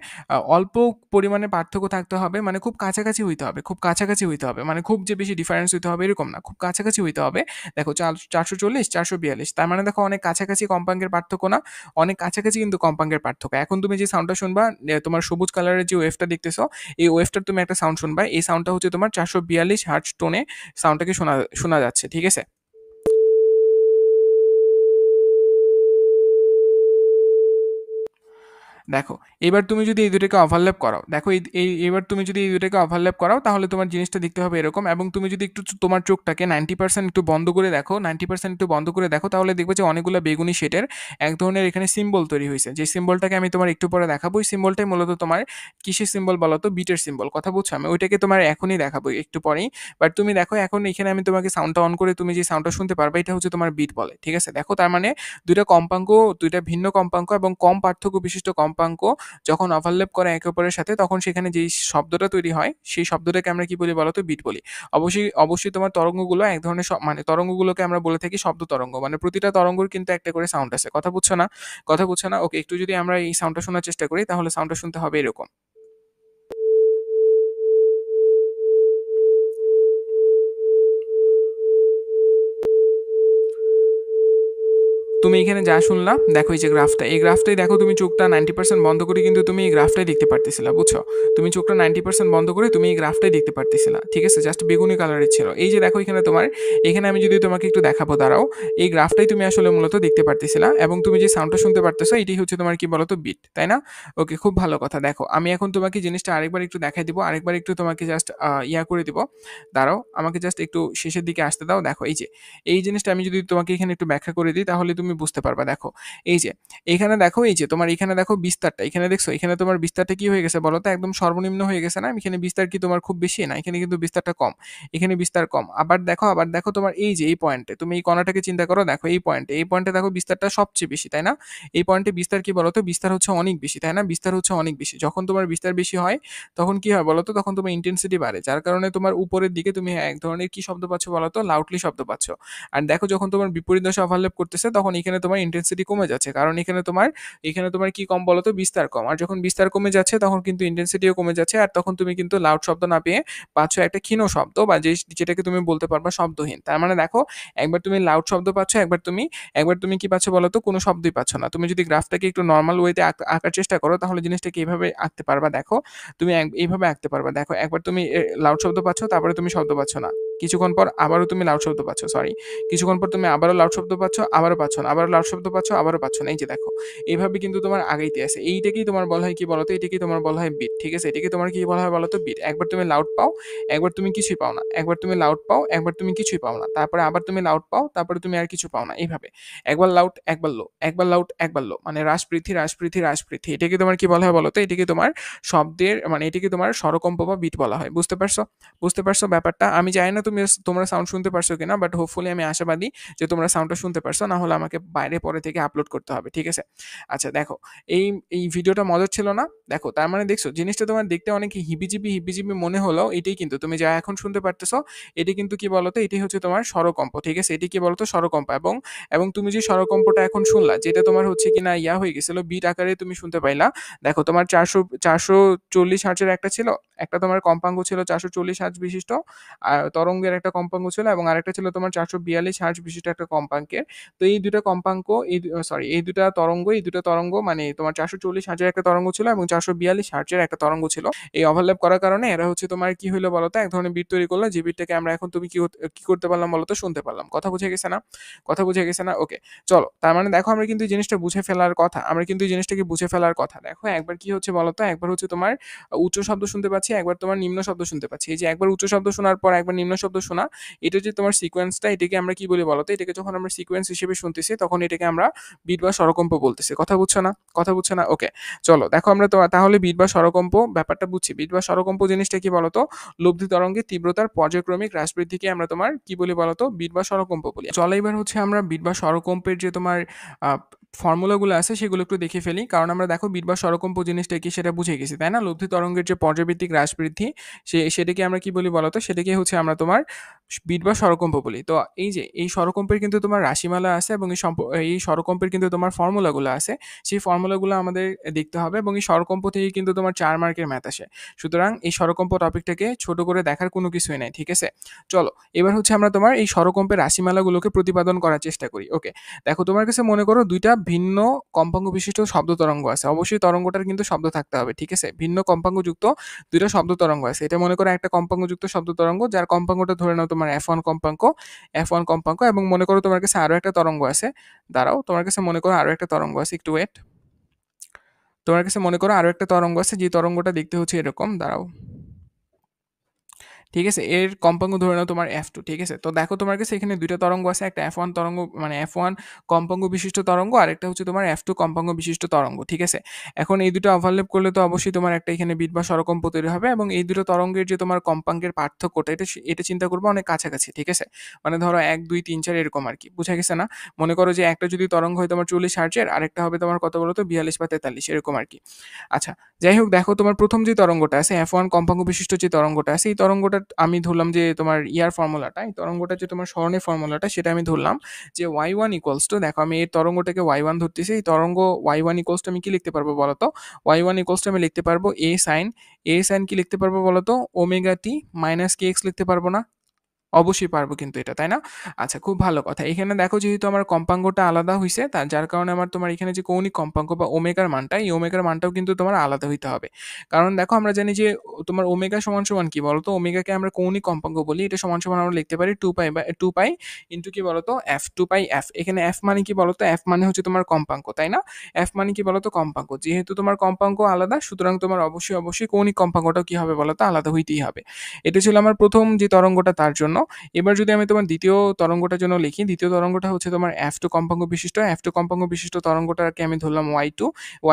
অল্প পরিমাণে পার্থক্য থাকতে হবে, মানে খুব কাছাকাছি হইতে হবে, খুব কাছাকাছি হইতে হবে, মানে খুব যে বেশি ডিফারেন্স হইতে হবে এরকম না, খুব কাছাকাছি হইতে হবে। দেখো 440 442, তার মানে দেখো অনেক কাছাকাছি কম্পাঙ্কের পার্থক্য না, অনেক কাছাকাছি কিন্তু কম্পাঙ্কের পার্থক্য। এখন তুমি যে সাউন্ডটা শুনবা, তোমার সবুজ কালারের যে ওয়েভটা দেখতেছো, এই ওয়েভটার তুমি একটা সাউন্ড শুনবা, এই সাউন্ডটা হচ্ছে তোমার 442 হার্টজ টোনে সাউন্ডটাকে শোনা শোনা যাচ্ছে। ঠিক আছে? দেখো এবার তুমি যদি এই দুটোকে ওভারল্যাপ করাও, দেখো এবার তুমি যদি এই দুটোকে ওভারল্যাপ করাও, তাহলে তোমার জিনিসটা দেখতে হবে এরকম। এবং তুমি যদি একটু তোমার চোখটাকে 90% একটু বন্ধ করে দেখো, 90% একটু বন্ধ করে দেখো, তাহলে দেখবে যে অনেকগুলো বেগুনি শেডের এক ধরনের এখানে সিম্বল তৈরি হয়েছে। যে সিম্বলটাকে আমি তোমার একটু পরে দেখাবো, ওই সিম্বলটাই মূলত তোমার কিসের সিম্বল বলো তো? বিটের সিম্বল। কথা বুঝছো? আমি ওইটাকে তোমার এখনই দেখাবো একটু পরেই। বাট তুমি দেখো এখন এখানে আমি তোমাকে সাউন্ডটা অন করে তুমি যে সাউন্ডটা শুনতে পারবে, এটা হচ্ছে তোমার বিট বলে। ঠিক আছে? দেখো তার মানে দুইটা কম্পাঙ্ক, দুইটা ভিন্ন কম্পাঙ্ক এবং কম পার্থক্য বিশিষ্ট কম্পাঙ্ক যখন ওভারল্যাপ করে একে অপরের সাথে, তখন সেখানে যেই শব্দটা তৈরি হয়, সেই শব্দটাকে আমরা কি বলি বলতো? বিট বলি। অবশ্যই অবশ্যই তোমার তরঙ্গগুলো এক ধরনের মানে তরঙ্গগুলোকে আমরা বলে থাকি শব্দ তরঙ্গ, মানে প্রতিটা তরঙ্গের কিন্তু একটা করে সাউন্ড আছে। কথা বুঝছো না? কথা বুঝছো না? ওকে, একটু যদি আমরা এই সাউন্ডটা শোনার চেষ্টা করি, তাহলে সাউন্ডটা শুনতে হবে এরকম। তুমি এখানে যা শুনলা, দেখো এই যে গ্রাফটা, এই গ্রাফটাই দেখো, তুমি চোখটা 90% বন্ধ করে কিন্তু তুমি এই গ্রাফটাই দেখতে পারতেছিলা। বুঝছো? তুমি চোখটা 90% বন্ধ করে তুমি এই গ্রাফটাই দেখতে পারতেছিলা। ঠিক আছে? জাস্ট বেগুনি কালারের ছিল। এই যে দেখো এখানে তোমার, এখানে আমি যদি তোমাকে একটু দেখাবো, দাঁড়াও, এই গ্রাফটাই তুমি আসলে মূলত দেখতে পারতেছিলা, এবং তুমি যে সাউন্ডটা শুনতে পারতেছো এটাই হচ্ছে তোমার কি বলতো? বিট, তাই না? ওকে, খুব ভালো কথা। দেখো আমি এখন তোমাকে জিনিসটা আরেকবার একটু দেখাই দিব, আরেকবার একটু তোমাকে জাস্ট ইয়া করে দিব। দাঁড়াও আমাকে জাস্ট একটু শেষের দিকে আসতে দাও। দেখো এই যে এই জিনিসটা আমি যদি তোমাকে এখানে একটু ব্যাখ্যা করে দিই, তাহলে তুমি বুঝতে করতে পারবা। দেখো এই যে এখানে দেখো, এই যে তোমার এখানে দেখো বিস্তারটা, এখানে দেখছো এখানে তোমার বিস্তারটা কি হয়ে গেছে বলো তো, একদম সর্বনিম্ন হয়ে গেছে না? এখানে বিস্তার কি তোমার খুব বেশি না? এখানে কিন্তু বিস্তারটা কম, এখানে বিস্তার কম। আবার দেখো তোমার এই যে এই পয়েন্টে, তুমি এই কণাটাকে চিন্তা করো, দেখো এই পয়েন্টে দেখো বিস্তারটা সবচেয়ে বেশি, তাই না? এই পয়েন্টে বিস্তার কি বলতো, বিস্তার হচ্ছে অনেক বেশি, তাই না? বিস্তার হচ্ছে অনেক বেশি। যখন তোমার বিস্তার বেশি হয় তখন কি হয় বলতো, তখন তোমার ইন্টেন্সিটি বাড়ে, যার কারণে তোমার উপরের দিকে তুমি এক ধরনের কি শব্দ পাচ্ছ বলতো, লাউডলি শব্দ পাচ্ছ। আর দেখো যখন তোমার বিপরীত দশা ওভারল্যাপ করতেছে তখন এখানে তোমার ইন্টেন্সিটি কমে যাচ্ছে, কারণ এখানে তোমার কি কম বলতো, বিস্তার কম। আর যখন বিস্তার কমে যাচ্ছে তখন কিন্তু ইন্টেন্সিটিও কমে যাচ্ছে, আর তখন তুমি কিন্তু লাউড শব্দ না পেয়ে পাচ্ছ একটা ক্ষীণ শব্দ, বা যেটাকে তুমি বলতে পারবা শব্দহীন। তার মানে দেখো, একবার তুমি লাউড শব্দ পাচ্ছ, একবার তুমি কি পাচ্ছ বলতো, কোনো শব্দই পাচ্ছ না। তুমি যদি গ্রাফটাকে একটু নর্মাল ওয়েতে আঁকার চেষ্টা করো তাহলে জিনিসটাকে এইভাবে আঁকতে পারবা। দেখো তুমি এইভাবে আঁকতে পারবা। দেখো একবার তুমি লাউড শব্দ পাচ্ছ, তারপরে তুমি শব্দ পাচ্ছ না, কিছুক্ষণ পর আবারও তুমি লাউড শব্দ পাচ্ছ, সরি, কিছুক্ষণ পর তুমি আবারও লাউড শব্দ পাচ্ছ, আবারও পাচ্ছ না, আবারও লাউড শব্দ পাচ্ছ, আবারও পাচ্ছ না। এই যে দেখো, এইভাবে কিন্তু তোমার আগাইতে আছে। এইটাকেই তোমার বলা হয় কি বলতো, এটাকেই তোমার বলা হয় বিট, ঠিক আছে? এটাকে তোমার কি বলা হয় বলতো, বিট। একবার তুমি লাউড পাও, একবার তুমি কিছুই পাও না, একবার তুমি লাউড পাও, একবার তুমি কিছুই পাও না, তারপরে আবার তুমি লাউড পাও, তারপরে তুমি আর কিছু পাও না, এইভাবে একবার লাউড একবার লো, একবার লাউড একবার লো, মানে হ্রাস বৃদ্ধি হ্রাস বৃদ্ধি হ্রাস বৃদ্ধি। এটাকে তোমার কি বলা হয় বলতো, এটাকে তোমার শব্দের মানে এটাকে তোমার স্বরকম্প বা বিট বলা হয়। বুঝতে পারছো? বুঝতে পারছো ব্যাপারটা? আমি জানি না তোমরা সাউন্ড শুনতে পারছো কিনা, বাট হোপফুলি আমি আশাবাদী যে তোমরা সাউন্ডটা শুনতে পারছো, না হলে আমাকে বাইরে পরে থেকে আপলোড করতে হবে, ঠিক আছে? আচ্ছা দেখো, এই এই ভিডিওটা মজার ছিল না? দেখো তার মানে দেখছো জিনিসটা তোমার দেখতে অনেক হিবিজিবি হিবিজিবি মনে হলো, এটাই কিন্তু তুমি যা এখন শুনতে পারতেছো এটি কিন্তু কি বলতো, এটি হচ্ছে তোমার স্বরকম্প, ঠিক আছে? এটি কি বলতো, স্বরকম্প। এবং এবং তুমি যে স্বরকম্পটা এখন শুনলা, যেটা তোমার হচ্ছে কিনা ইয়া হয়ে গেছিল, বিট আকারে তুমি শুনতে পাইলা। দেখো তোমার 440 হার্টজের একটা ছিল, একটা তোমার কম্পাঙ্ক ছিল 440 হার্টজ বিশিষ্ট তরঙ্গের একটা কম্পাঙ্ক ছিল, এবং আরেকটা ছিল তোমার 442 হার্টজ বিশিষ্ট একটা কম্পাঙ্কের। তো এই দুটা কম্পাঙ্ক, সরি, এই দুটা তরঙ্গ মানে তোমার 440 হার্জের একটা তরঙ্গ ছিল এবং 442 হার্জের একটা তরঙ্গ ছিল। এই ওভারল্যাপ করার কারণে এরা হচ্ছে তোমার কি হইলো বলতো, এক ধরনের বিট তৈরি করলো, যে বিটটাকে আমরা এখন তুমি কি করতে পারলাম বলতো, শুনতে পারলাম। কথা বুঝে গেছে না? কথা বুঝে গেছে না? ওকে, চলো। তার মানে দেখো, আমরা কিন্তু এই জিনিসটা বুঝে ফেলার কথা, আমরা কিন্তু এই জিনিসটাকে বুঝে ফেলার কথা। দেখো একবার কি হচ্ছে বলতো, একবার হচ্ছে তোমার উচ্চ শব্দ শুনতে পাচ্ছি, একবার তোমার নিম্ন শব্দ শুনতে পাচ্ছি। এই যে একবার উচ্চ শব্দ শোনার পর একবার নিম্ন শব্দ শোনা, এটা যে তোমার সিকোয়েন্সটা, এটাকে আমরা কি বলি বলতো, এটাকে যখন আমরা সিকোয়েন্স হিসেবে শুনতেছি তখন এটাকে আমরা বিট বা স্বরকম্প বলতেছি। কথা বুঝছো না? কথা বুঝছো না? ওকে, চলো দেখো, আমরা তো তাহলে বিট বা স্বরকম্প ব্যাপারটা বুঝছি। বিট বা স্বরকম্প জিনিসটা কি বলতো, লব্ধি তরঙ্গের তীব্রতার পর্যায়ক্রমিক হ্রাস বৃদ্ধিকে আমরা তোমার কি বলি বলতো, বিট বা স্বরকম্প বলি। চলো এবার হচ্ছে আমরা বিট বা স্বরকম্পের যে তোমার ফর্মুলাগুলো আছে সেগুলো একটু দেখে ফেলি, কারণ আমরা দেখো বিট বা স্বরকম্প জিনিসটা কি সেটা বুঝে গেছি, তাই না? লব্ধি তরঙ্গের যে পর্যায়ভিত্তিক হ্রাস বৃদ্ধি, সেটাকে আমরা কি বলি বলতো, সেটাকে হচ্ছে আমরা তোমার বিট বা স্বরকম্প বলি। তো এই যে এই স্বরকম্পের কিন্তু তোমার রাশিমালা আছে, এবং এই স্বরকম্পের কিন্তু তোমার ফর্মুলাগুলো আছে, সেই ফর্মুলাগুলো আমাদের দেখতে হবে, এবং এই স্বরকম্প থেকে কিন্তু তোমার 4 মার্কের ম্যাথ আসে। সুতরাং এই স্বরকম্প টপিকটাকে ছোট করে দেখার কোনো কিছুই নাই, ঠিক আছে? চলো এবার হচ্ছে আমরা তোমার এই স্বরকম্পের রাশিমালাগুলোকে প্রতিপাদন করার চেষ্টা করি। ওকে, দেখো তোমার কাছে মনে করো দুইটা ভিন্ন কম্পাঙ্ক বিশিষ্ট শব্দ তরঙ্গ আছে, অবশ্যই তরঙ্গটার কিন্তু শব্দ থাকতে হবে, ঠিক আছে? ভিন্ন কম্পাঙ্কযুক্ত দুইটা শব্দ তরঙ্গ আছে। এটা মনে করো একটা কম্পাঙ্কযুক্ত শব্দ তরঙ্গ, যার কম্পাঙ্কটা ধরে নাও তোমার F1 কম্পাঙ্ক, এবং মনে করো তোমার কাছে আরো একটা তরঙ্গ আছে। দাঁড়াও, তোমার কাছে মনে করো আরো একটা তরঙ্গ আছে, একটু ওয়েট। তোমার কাছে মনে করো আরো একটা তরঙ্গ আছে, যে তরঙ্গটা দেখতে হচ্ছে এরকম, দাঁড়াও, ঠিক আছে? এর কম্পাঙ্ক ধরে নাও তোমার F2, ঠিক আছে? তো দেখো তোমার কাছে এখানে দুইটা তরঙ্গ আছে, একটা F1 তরঙ্গ মানে F1 কম্পাঙ্ক বিশিষ্ট তরঙ্গ, আর একটা হচ্ছে তোমার F2 কম্পাঙ্ক বিশিষ্ট তরঙ্গ, ঠিক আছে? এখন এই দুটো ওভারল্যাপ করলে তো অবশ্যই তোমার একটা এখানে বিট বা স্বরকম্প তৈরি হবে, এবং এই দুটো তরঙ্গের যে তোমার কম্পাঙ্কের পার্থক্যটা, এটা চিন্তা করবে অনেক কাছাকাছি, ঠিক আছে? মানে ধরো 1 2 3 4 এরকম আর কি, বুঝা গেছে না? মনে করো যে একটা যদি তরঙ্গ হয় তোমার 40 হার্জের, আরেকটা হবে তোমার কত বলো তো, 42 বা 43, এরকম আর কি। আচ্ছা, যাই হোক, দেখো তোমার প্রথম যে তরঙ্গটা আছে, F1 কম্পাঙ্ক বিশিষ্ট যে তরঙ্গটা আছে, এই তরঙ্গটা আমি ধরলাম যে তোমার ইয়ার ফর্মুলাটা, এই তরঙ্গটা যে তোমার স্মরণের ফর্মুলাটা, সেটা আমি ধরলাম যে y1 ইকুয়ালস টু, দেখো আমি এই তরঙ্গটাকে y1 ধরতেছি, এই তরঙ্গ y1 ইকুয়ালস টু আমি কি লিখতে পারবো বলতো, y1 ইকুয়ালস টু আমি লিখতে পারবো a sin কি লিখতে পারবো বলতো, ওমেগা টি মাইনাস কে এক্স লিখতে পারবো না? অবশ্যই পারবো কিন্তু এটা, তাই না? আচ্ছা, খুব ভালো কথা। এখানে দেখো যেহেতু আমার কম্পাঙ্কটা আলাদা হইছে, যার কারণে আমার তোমার এখানে যে কৌণিক কম্পাঙ্ক বা ওমেগার মানটা, এই ওমেগার মানটাও কিন্তু তোমার আলাদা হইতে হবে। কারণ দেখো আমরা জানি যে তোমার ওমেগা সমান সমান কি বলতো, ওমেগাকে আমরা কৌণিক কম্পাঙ্ক বলি, এটা সমান সমান আমরা লিখতে পারি 2 পাই ইন্টু কি বলতো f, 2 পাই f। এখানে f মানে কি বলতো, f মানে হচ্ছে তোমার কম্পাঙ্ক, তাই না? f মানে কি বলতো, কম্পাঙ্ক। যেহেতু তোমার কম্পাঙ্ক আলাদা, সুতরাং তোমার অবশ্যই কৌণিক কম্পাঙ্কটাও কি হবে বলতো, আলাদা হইতেই হবে। এটা ছিল আমার প্রথম যে তরঙ্গটা তার জন্য। এবার যদি আমি তোমার দ্বিতীয় তরঙ্গটার জন্য লিখি, দ্বিতীয় তরঙ্গটা হচ্ছে তোমার f2 কম্পাঙ্ক বিশিষ্ট, f2 কম্পাঙ্ক বিশিষ্ট তরঙ্গটাকে আমি ধরলাম y2,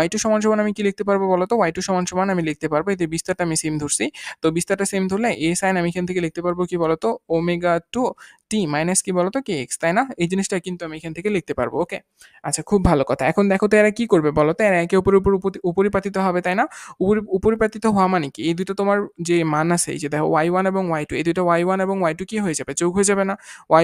y2 সমান সমান আমি কি লিখতে পারবো বলো তো, y2 সমান সমান আমি লিখতে পারবো, এতে বিস্তারটা আমি সেম ধরছি, তো বিস্তারটা সেম ধরলে a sin আমি এখান থেকে লিখতে পারবো কি বলতো ওমেগা টু টি মাইনাস কি বলতো কে এক্স, তাই না? এই জিনিসটা কিন্তু আমি এখান থেকে লিখতে পারবো। ওকে, আচ্ছা খুব ভালো কথা। এখন দেখো তো এরা কি করবে বলো তো, এরা একে অপরের উপর উপরিপাতিত হবে, তাই না? উপরিপাতিত হওয়া মানে কি, এই দুটো তোমার যে মান আছে, এই যে দেখো y1 এবং y2, এই দুটো y1 এবং y2 কি হয়ে যাবে, যোগ হয়ে যাবে না?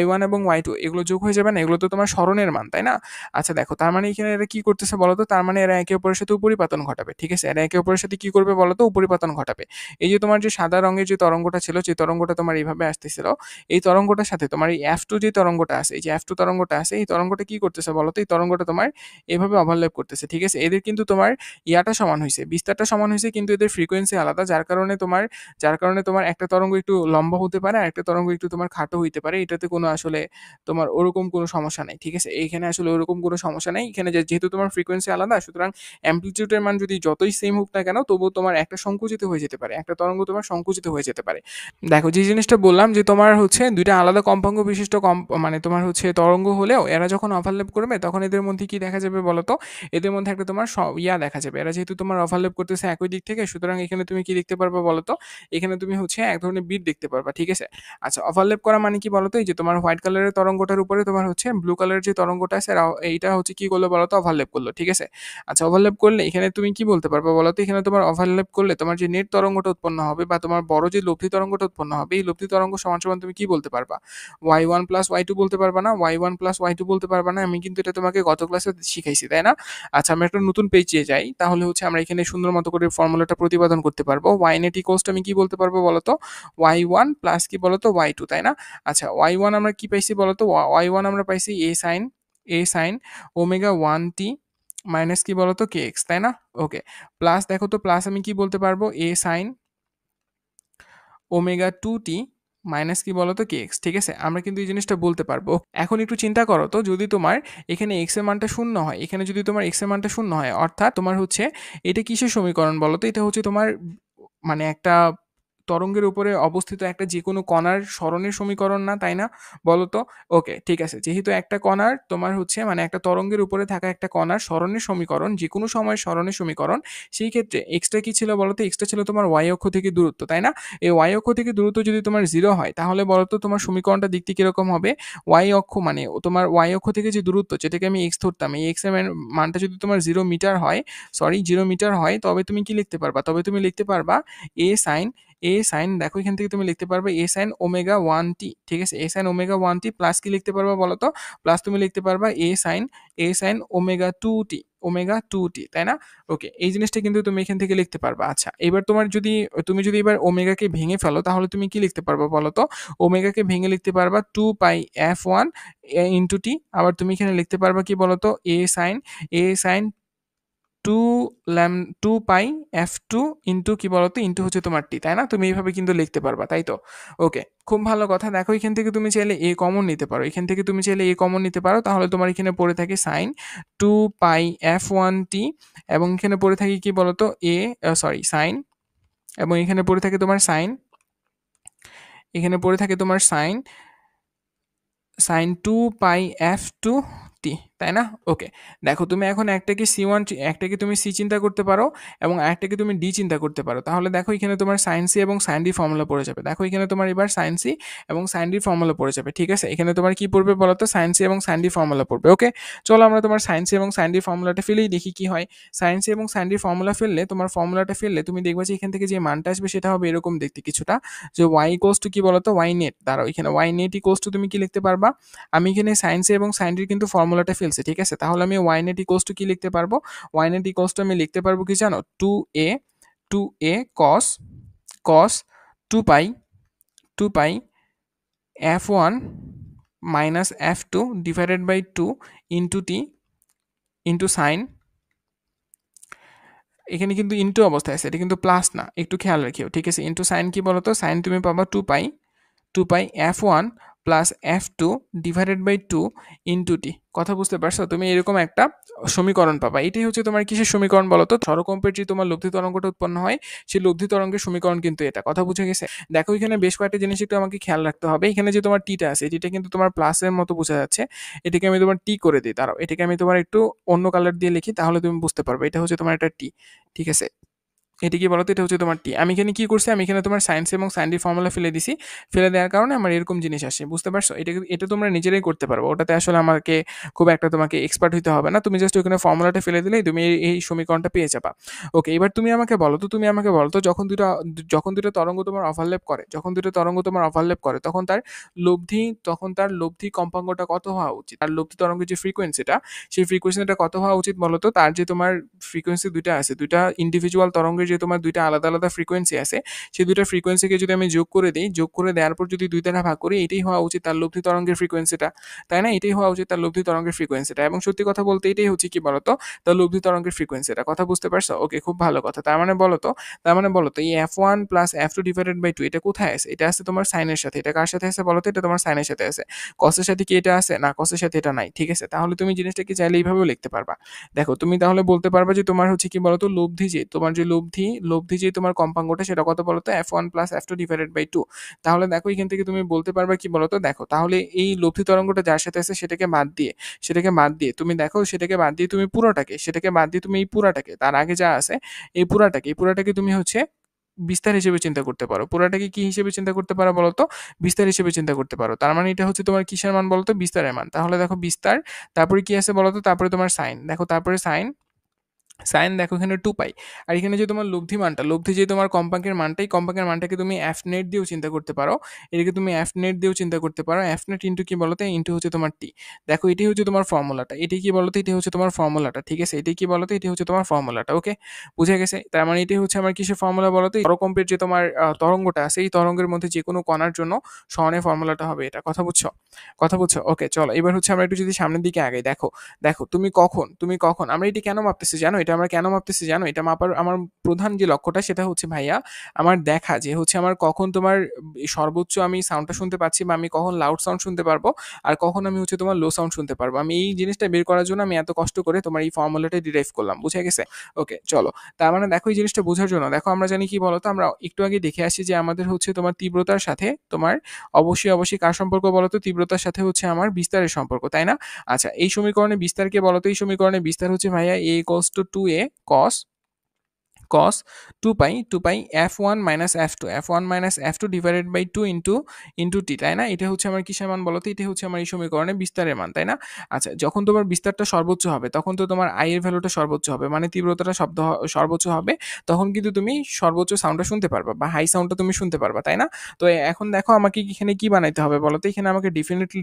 y1 এবং y2 এগুলো যোগ হয়ে যাবে না? এগুলো তো তোমার সরণের মান, তাই না? আচ্ছা দেখো, তার মানে এখানে এরা কি করতেছে বলো তো, তার মানে এরা একে অপরের সাথে উপরিপাতন ঘটাবে, ঠিক আছে? এরা একে অপরের সাথে কি করবে বলো তো, উপরিপাতন ঘটাবে। এই যে তোমার যে সাদা রঙের যে তরঙ্গটা ছিল, যে তরঙ্গটা তোমার এইভাবে আসতেছিল, এই তরঙ্গটার সাথে তোমার এই f2 যে তরঙ্গটা আছে, এই যে f2 তরঙ্গটা আছে, এই তরঙ্গটা কি করতেছে বলো তো, এই তরঙ্গটা তোমার এভাবে ওভারল্যাপ করতেছে, ঠিক আছে? এদের কিন্তু তোমার ইয়াটা সমান হয়েছে, বিস্তারটা সমান হয়েছে, কিন্তু এদের ফ্রিকোয়েন্সি আলাদা, যার কারণে তোমার একটা তরঙ্গ একটু লম্বা হতে পারে আর একটা তরঙ্গ একটু তোমার খাটো হইতে পারে, এটাতে কোনো আসলে তোমার ওরকম কোনো সমস্যা নাই, ঠিক আছে? এইখানে আসলে ওরকম কোনো সমস্যা নাই, এখানে যেহেতু তোমার ফ্রিকোয়েন্সি আলাদা, সুতরাং অ্যামপ্লিটিউডের মান যদি যতই সেম হোক না কেন, তবুও তোমার একটা সংকুচিত হয়ে যেতে পারে, একটা তরঙ্গ তোমার সংকুচিত হয়ে যেতে পারে। দেখো যে জিনিসটা বললাম যে তোমার হচ্ছে দুইটা আলাদা কম্পাঙ্ক বিশিষ্ট মানে তোমার হচ্ছে তরঙ্গ হলেও এরা যখন ওভারল্যাপ করবে তখন এদের মধ্যে কি দেখা যাবে বলতো, এদের মধ্যে একটা তোমার ইয়া দেখা যাবে, এরা যেহেতু তোমার ওভারল্যাপ করতেছে একই দিক থেকে, সুতরাং এখানে তুমি কি দেখতে পারবে বলতো, এখানে তুমি হচ্ছে এক ধরনের বিট দেখতে পারবা, ঠিক আছে? আচ্ছা, ওভারল্যাপ করা মানে কি বলতো, এই যে তোমার হোয়াইট কালারের তরঙ্গটার উপরে তোমার হচ্ছে ব্লু কালারের যে তরঙ্গটা আছে, এইটা হচ্ছে কি করলো বলতো, ওভারল্যাপ করলো, ঠিক আছে? আচ্ছা, ওভারল্যাপ করলে এখানে তুমি কি বলতে পারবে বলতো, এখানে তোমার ওভারল্যাপ করলে তোমার যে নেট তরঙ্গটা উৎপন্ন হবে বা তোমার বড় যে লব্ধি তরঙ্গটা উৎপন্ন হবে, এই লব্ধি তরঙ্গ সমান সমান তুমি কি বলতে পারবা, y1 প্লাস y2 বলতে পারবা না? y1 প্লাস y2 বলতে পারবা না? আমি কিন্তু এটা তোমাকে গত ক্লাসে শিখাইছি, তাই না? আচ্ছা, আমরা একটা নতুন পেজে যাই, তাহলে হচ্ছে আমরা এখানে সুন্দর মতো করে ফর্মুলাটা প্রতিপাদন করতে পারবো। y নেট ইকুয়ালস আমি কি বলতে পারবো বলতো, y1 প্লাস কি বলতো y2, তাই না? আচ্ছা, y1 আমরা কি পাইছি বলতো, y1 আমরা পাইছি a sin omega 1t minus কি বলতো kx, তাই না? ওকে, প্লাস দেখো তো, প্লাস আমি কি বলতে পারবো, a sin omega 2t minus কি বলতো kx, ঠিক আছে? আমরা কিন্তু এই জিনিসটা বলতে পারবো। এখন একটু চিন্তা করো তো, যদি তোমার এখানে x এর মানটা শূন্য হয়, এখানে যদি তোমার x এর মানটা শূন্য হয়, অর্থাৎ তোমার হচ্ছে এটা কিসের সমীকরণ বলো তো, এটা হচ্ছে তোমার মানে একটা তরঙ্গের উপরে অবস্থিত একটা যে কোনো কণার সরণের সমীকরণ না, তাই না? বলো তো। ওকে, ঠিক আছে, যেহেতু একটা কণার তোমার হচ্ছে মানে একটা তরঙ্গের উপরে থাকা একটা কণার সরণের সমীকরণ, যে কোনো সময়ের সরণের সমীকরণ, সেই ক্ষেত্রে এক্সটা কি ছিল বলো তো, এক্সটা ছিল তোমার ওয়াই অক্ষ থেকে দূরত্ব, তাই না? এই ওয়াই অক্ষ থেকে দূরত্ব যদি তোমার 0 হয়, তাহলে বলো তো তোমার সমীকরণটা দেখতে কিরকম হবে? ওয়াই অক্ষ মানে তোমার ওয়াই অক্ষ থেকে যে দূরত্ব, যেটাকে আমি এক্স ধরতাম, এই এক্স এর মানটা যদি তোমার 0 মিটার হয়, 0 মিটার হয়, তবে তুমি কি লিখতে পারবা, তবে তুমি লিখতে পারবা এ সাইন দেখো, এখান থেকে তুমি লিখতে পারবে এ সাইন ওমেগা 1t, ঠিক আছে? এ সাইন ওমেগা 1t প্লাস কি লিখতে পারবা বলো তো, প্লাস তুমি লিখতে পারবা এ sine omega 2t, omega 2t, তাই না? ওকে, এই জিনিসটা কিন্তু তুমি এখান থেকে লিখতে পারবা। আচ্ছা, এবার তুমি যদি এবার ওমেগাকে ভেঙে ফেলো, তাহলে তুমি কি লিখতে পারবা বলো তো, ওমেগাকে ভেঙে লিখতে পারবা 2 পাই f1 ইন্টু টি, আবার তুমি এখানে লিখতে পারবা কি বলতো, এ সাইন টু টু পাই f2 ইন্টু কি বলতো, ইন্টু হচ্ছে তোমার টি, তাই না? তুমি এইভাবে কিন্তু লিখতে পারবা, তাই তো? ওকে, খুব ভালো কথা। দেখো, এখান থেকে তুমি চাইলে এ কমন নিতে পারো, এখান থেকে তুমি চাইলে এ কমন নিতে পারো, তাহলে তোমার এখানে পড়ে থাকে সাইন 2 পাই f1t, এবং এখানে পড়ে থাকে কি বলতো সাইন, এবং এখানে পড়ে থাকে তোমার সাইন সাইন 2 পাই f2t, তাই না? ওকে, দেখো তুমি এখন একটাকে c1, একটাকে তুমি c চিন্তা করতে পারো এবং একটাকে তুমি d চিন্তা করতে পারো, তাহলে দেখো এখানে তোমার সাইন c এবং সাইন d ফর্মুলা পড়ে যাবে। দেখো এখানে তোমার এবার সাইন c এবং সাইন d ফর্মুলা পড়ে যাবে, ঠিক আছে? এখানে তোমার কি পড়বে বলো তো, সাইন c এবং সাইন d ফর্মুলা পড়বে। ওকে, চলো আমরা তোমার সাইন c এবং সাইন d ফর্মুলাটা ফেলেই দেখি কি হয়। সাইন c এবং সাইন d ফর্মুলাটা ফেললে তুমি দেখবে যে এখান থেকে যে মানটা আসবে সেটা হবে এরকম দেখতে কিছুটা, যে y ইকুয়ালস টু কি বলতো, y নেট। দাঁড়াও, এখানে y নেট ইকুয়ালস টু তুমি কি লিখতে পারবা, আমি এখানে সাইন সি এবং সাইন ডির কিন্তু ফর্মুলাটা ফেলছি, ঠিক আছে? তাহলে আমি y নেট ইকুয়ালস টু কি লিখতে পারবো, y নেট ইকুয়ালস টু আমি লিখতে পারবো কি জানো, 2a cos 2 pi f1 minus f2 divided by 2 into T into sine, এখানে কিন্তু ইন্টু অবস্থায় আছে, এটা কিন্তু প্লাস না, একটু খেয়াল রাখিও, ঠিক আছে? ইন্টু সাইন কি বলতো, সাইন তুমি পাবা 2 pi 2 pi f1 plus f2 divided by 2 into T. কথা বুঝতে পারছো? তুমি এরকম একটা সমীকরণ পাবা। এটাই হচ্ছে তোমার কিসের সমীকরণ বলো তো? সরকম্পের যে তোমার লব্ধি তরঙ্গটা উৎপন্ন হয়, সেই লব্ধি তরঙ্গের সমীকরণ কিন্তু এটা। কথা বুঝে গেছে? দেখো এখানে বেশ কয়েকটা জিনিস একটু আমাকে খেয়াল রাখতে হবে। এখানে যে তোমার টিটা আছে, টিটা কিন্তু তোমার প্লাসের মতো বোঝা যাচ্ছে। এটাকে আমি তোমার টি করে দিই। দাঁড়াও, এটাকে আমি তোমার একটু অন্য কালার দিয়ে লিখি, তাহলে তুমি বুঝতে পারবে। এটা হচ্ছে তোমার একটা টি। ঠিক আছে? এটা কি বলতো? এটা হচ্ছে তোমার টি। আমি এখানে কি করছি? আমি এখানে তোমার সাইন্স এবং সাইন ডি ফর্মুলা ফেলে দিছি। ফেলে দেওয়ার কারণে আমার এরকম জিনিস আসে। বুঝতে পারছো? এটা তোমরা নিজেরাই করতে পারবে। ওটাতে আসলে আমাকে খুব একটা তোমাকে এক্সপার্ট হইতে হবে না। তুমি জাস্ট ওখানে ফর্মুলাটা ফেলে দিলেই তুমি এই সমীকরণটা পেয়ে যাবা। ওকে, এবার তুমি আমাকে বলো তো যখন দুটো তরঙ্গ তোমার ওভারল্যাপ করে, তখন তার লব্ধি কম্পাঙ্কটা কত হওয়া উচিত? তার লব্ধি তরঙ্গের যে ফ্রিকোয়েন্সিটা, সেই ফ্রিকোয়েন্সিটা কত হওয়া উচিত বলো তো? তার যে তোমার ফ্রিকোয়েন্সি দুইটা আছে, দুইটা ইন্ডিভিজুয়াল তরঙ্গের যে তোমার দুইটা আলাদা আলাদা ফ্রিকোয়েন্সি আছে, সেই দুইটা ফ্রিকোয়েন্সিকে যদি আমি যোগ করে দিই, যোগ করে দেওয়ার পর যদি দুই দ্বারা ভাগ করি, এটাই হওয়া উচিত তার লব্ধি তরঙ্গের ফ্রিকোয়েন্সিটা। তাই না? এটাই হওয়া উচিত তার লব্ধি তরঙ্গের ফ্রিকোয়েন্সিটা। এবং সত্যি কথা বলতে এটাই হচ্ছে কি বলতো? তার লব্ধি তরঙ্গের ফ্রিকোয়েন্সিটা। কথা বুঝতে পারছো? ওকে, খুব ভালো কথা। তার মানে বলতো এই f1 plus f2 divided by 2 এটা কোথায় আছে? এটা আছে তোমার সাইনের সাথে। এটা কার সাথে আছে বলতো? এটা তোমার সাইনের সাথে আছে। কসের সাথে কি এটা আছে? না, কসের সাথে এটা নাই। ঠিক আছে? তাহলে তুমি জিনিসটা কি চাইলে এইভাবেও লিখতে পারবা। দেখো, তুমি তাহলে বলতে পারবা যে তোমার হচ্ছে কি বলতো, লব্ধি যে তোমার কম্পাঙ্কটা সেটা কত বলতো? f1 plus f2 divided by 2। তাহলে দেখো এখান থেকে তুমি বলতে পারবা কি বলতো? দেখো, তাহলে এই লব্ধি তরঙ্গটা যার সাথে আছে সেটাকে বাদ দিয়ে তুমি পুরোটাকে, এই পুরাটাকে, তার আগে যা আছে এই পুরাটাকে তুমি হচ্ছে বিস্তার হিসেবে চিন্তা করতে পারো। পুরাটাকে কি হিসেবে চিন্তা করতে পারো বলতো? বিস্তার হিসেবে চিন্তা করতে পারো। তার মানে এটা হচ্ছে তোমার কিসের মান বলতো? বিস্তারের মান। তাহলে দেখো বিস্তার, তারপরে কি আছে বলতো? তারপরে তোমার সাইন। দেখো তারপরে সাইন দেখো এখানে 2 পাই। আর এখানে যে তোমার লব্ধি যে তোমার কম্পাঙ্কের মানটাকে তুমি এফ নেট দিয়েও চিন্তা করতে পারো। এটাকে তুমি এফ নেট দিয়েও চিন্তা করতে পারো। এফ নেট ইন্টু কি বলতো? ইন্টু হচ্ছে তোমার টি। দেখো এটাই হচ্ছে তোমার ফর্মুলাটা। এটাই কি বলতো? এটাই হচ্ছে তোমার ফর্মুলাটা। ঠিক আছে? এটাই কি বলতো? এটাই হচ্ছে তোমার ফর্মুলাটা। ওকে, বুঝে গেছে? তার মানে এটাই হচ্ছে আমার কিসের ফর্মুলা বলতো? তরকম্পের যে তোমার তরঙ্গটা আছে, এই তরঙ্গের মধ্যে যে কোনো কণার জন্য সহনের ফর্মুলাটা হবে এটা। কথা বুঝছো? ওকে, চলো এবার হচ্ছে আমরা একটু যদি সামনের দিকে আগাই। দেখো তুমি কখন আমরা এটা কেন মাপতেছি জানো? এটা মাপার আমার প্রধান যে লক্ষ্যটা সেটা হচ্ছে ভাইয়া, আমার দেখা যে হচ্ছে আমার কখন তোমার সর্বোচ্চ আমি সাউন্ডটা শুনতে পাচ্ছি, বা আমি কখন লাউড সাউন্ড শুনতে পারবো, আর কখন আমি হচ্ছে তোমার লো সাউন্ড শুনতে পারবো। আমি এই জিনিসটা বের করার জন্য আমি এত কষ্ট করে তোমার এই ফর্মুলাটা ডিরাইভ করলাম। বুঝে গেছে? ওকে, চলো। তার মানে দেখো এই জিনিসটা বোঝার জন্য দেখো, আমরা জানি কি বলতো, আমরা একটু আগে দেখে আসি যে আমাদের হচ্ছে তোমার তীব্রতার সাথে তোমার অবশ্যই কার সম্পর্ক বলতো? তীব্রতার সাথে হচ্ছে আমার বিস্তারের সম্পর্ক, তাই না? আচ্ছা, এই সমীকরণে বিস্তারকে বলতো? এই সমীকরণে বিস্তার হচ্ছে ভাইয়া a equals to 2a cos 2 pi f1 divided by 2 into T, তাই না? এটা হচ্ছে আমার কিসের মান বলতো? এটা হচ্ছে আমার এই সমীকরণে বিস্তারের মান, তাই না? আচ্ছা, যখন তোমার বিস্তারটা সর্বোচ্চ হবে তখন তো তোমার আই এর ভ্যালুটা সর্বোচ্চ হবে, মানে তীব্রতাটা সর্বোচ্চ হবে। তখন কিন্তু তুমি সর্বোচ্চ সাউন্ডটা শুনতে পারবা, বা হাই সাউন্ডটা তুমি শুনতে পারবা, তাই না? তো এখন দেখো আমাকে এখানে কি বানাইতে হবে বলতো? এখানে আমাকে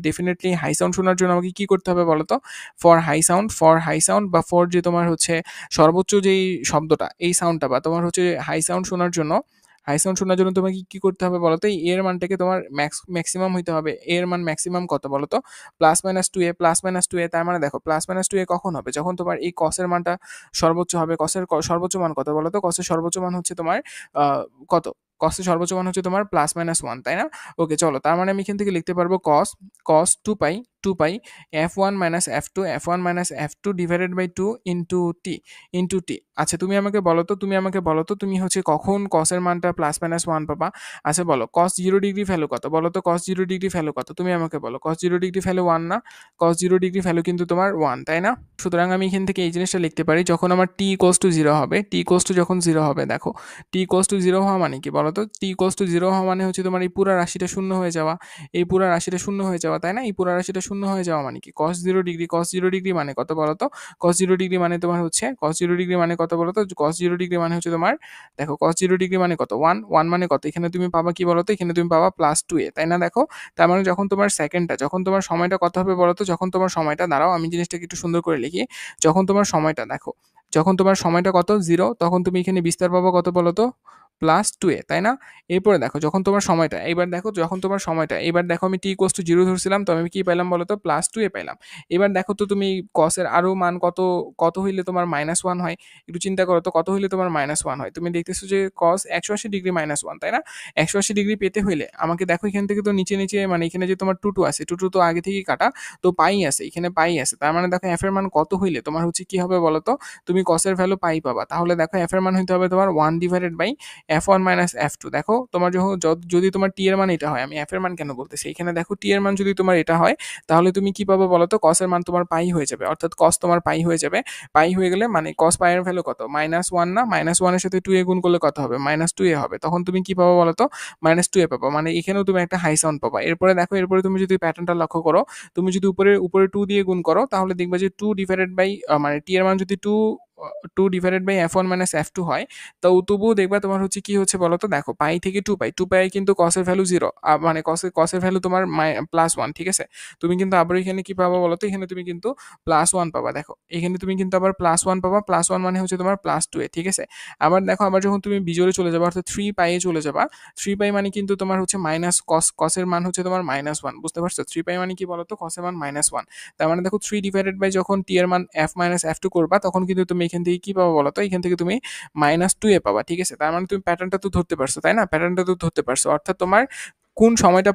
ডেফিনেটলি হাই সাউন্ড শোনার জন্য আমাকে কি করতে হবে বলতো? ফর হাই সাউন্ড বা ফর যে তোমার হচ্ছে সর্বোচ্চ যেই শব্দটা, এই সাউন্ডটা, বা তোমার হচ্ছে হাই সাউন্ড শোনার জন্য তোমাকে কি করতে হবে বলতো? এই এর মানটাকে তোমার ম্যাক্সিমাম হইতে হবে। এর মান ম্যাক্সিমাম কত বলতো? প্লাস মাইনাস টু এ। তার মানে দেখো প্লাস মাইনাস 2a কখন হবে? যখন তোমার এই কসের মানটা সর্বোচ্চ হবে। কসের সর্বোচ্চ মান কত বলতো? কসের সর্বোচ্চ মান হচ্ছে তোমার কত? কসের সর্বোচ্চ মান হচ্ছে তোমার +-1, তাই না? ওকে, চলো। তার মানে আমি এখান থেকে লিখতে পারবো cos 2 pi f1 - f2 divided by 2 into T. আচ্ছা, তুমি আমাকে বলো তো তুমি হচ্ছে কখন কসের মানটা +-1 পাবা? আচ্ছা বলো, cos 0 ডিগ্রি ভ্যালু কত? বলো তো cos 0 ডিগ্রি ভ্যালু কত? তুমি আমাকে বলো। cos 0 ডিগ্রি ভ্যালু 1 না? cos 0 ডিগ্রি ভ্যালু কিন্তু তোমার 1, তাই না? সুতরাং আমি এখান থেকে এই জিনিসটা লিখতে পারি, যখন আমার t=0 হবে, যখন 0 হবে, দেখো t=0 হওয়া মানে কি বলতো? t=0 হওয়া মানে হচ্ছে তোমার এই পুরা রাশিটা শূন্য হয়ে যাওয়া। তাই না? এই পুরা রাশিটা শূন্য হয়ে যাওয়া মানে কি? cos 0 ডিগ্রি মানে কত বলতো? cos 0 ডিগ্রি মানে তোমার হচ্ছে cos 0 ডিগ্রি মানে কত বলতো? cos 0 ডিগ্রি মানে হচ্ছে তোমার, দেখো cos 0 ডিগ্রি মানে কত? 1 মানে কত? এখানে তুমি পাবা কি বলতো? এখানে তুমি পাবা +2a, তাই না? দেখো, তার মানে যখন তোমার সময়টা কত হবে বলতো? যখন তোমার সময়টা, দাঁড়াও আমি জিনিসটাকে একটু সুন্দর করে লিখি। যখন তোমার সময়টা দেখো, যখন তোমার সময়টা কত? 0, তখন তুমি এখানে বিস্তার পাবো কত বলতো? প্লাস 2a, তাই না? এরপরে দেখো যখন তোমার সময়টা, এবার দেখো আমি t = 0 ধরছিলাম, তো আমি কি পাইলাম বলো তো? প্লাস 2a পাইলাম। এবার দেখো তো তুমি cos এর আরো মান কত হইলে তোমার -1 হয়? একটু চিন্তা করো তো, কত হইলে তোমার -1 হয়? তুমি দেখতেছো যে cos 180 ডিগ্রি -1, তাই না? 180 ডিগ্রি পেতে হইলে আমাকে দেখো এখান থেকে তো নিচে মানে এখানে যে তোমার 2 আছে, 2 তো আগে থেকেই কাটা, তো পাই আছে, এখানে পাই আছে। তার মানে দেখো f এর মান কত হইলে তোমার হচ্ছে কি হবে বলো তো? তুমি cos এর ভ্যালু পাই পাবা। তাহলে দেখো f এর মান হইতে হবে তোমার 1/f1 - f2। দেখো তোমার যদি তোমার t এর মান এটা হয়, আমি f এর মান কেন বলতেছি, এখানে দেখো t এর মান যদি তোমার এটা হয়, তাহলে তুমি কি পাবে বলো তো? cos এর মান তোমার পাই হয়ে যাবে, অর্থাৎ cos তোমার পাই হয়ে যাবে। পাই হয়ে গেলে মানে cos পাই এর ভ্যালু কত? -1 না? -1 এর সাথে 2a গুণ করলে কত হবে? -2a হবে। তখন তুমি কি পাবো বলো তো? -2a পাবা। মানে এখানেও তুমি একটা হাই সাউন্ড পাবা। এরপরে দেখো, এরপরে তুমি যদি প্যাটার্নটা লক্ষ্য করো, তুমি যদি উপরে 2 দিয়ে গুণ করো, তাহলে দেখবা যে 2 ডিভাইডেড বাই মানে t এর মান যদি 2 ডিভাইডেড বাই f1 - f2 হয়, তো তবুও দেখবা তোমার হচ্ছে কি হচ্ছে বলো তো? দেখো পাই থেকে 2 পাই কিন্তু cos এর ভ্যালু 0, মানে cos এর ভ্যালু তোমার +1, ঠিক আছে? তুমি কিন্তু আবার এখানে কি পাবা বলো তো? এখানে তুমি কিন্তু +1 পাবা। দেখো এখানে তুমি কিন্তু আবার +1 পাবা, +1 মানে হচ্ছে তোমার +2a, ঠিক আছে? আবার দেখো, আবার যখন তুমি বিজোড়ে চলে যাবা, অর্থাৎ 3 পাই এ চলে যাবা, 3 পাই মানে কিন্তু তোমার হচ্ছে মাইনাস cos এর মান হচ্ছে তোমার -1, বুঝতে পারছো? 3 পাই মানে কি বলতো? cos এর মান -1। তার মানে দেখো 3 ডিভাইডেড বাই যখন t এর মান f - f2 করবা, তখন কিন্তু তুমি এখান থেকে কি পাবা বলতো? এখান থেকে তুমি -2a পাবা, ঠিক আছে? তার মানে তুমি প্যাটার্নটা তো ধরতে পারছো, তাই না? প্যাটার্নটা তো ধরতে পারছো, অর্থাৎ তোমার কোন সময়টা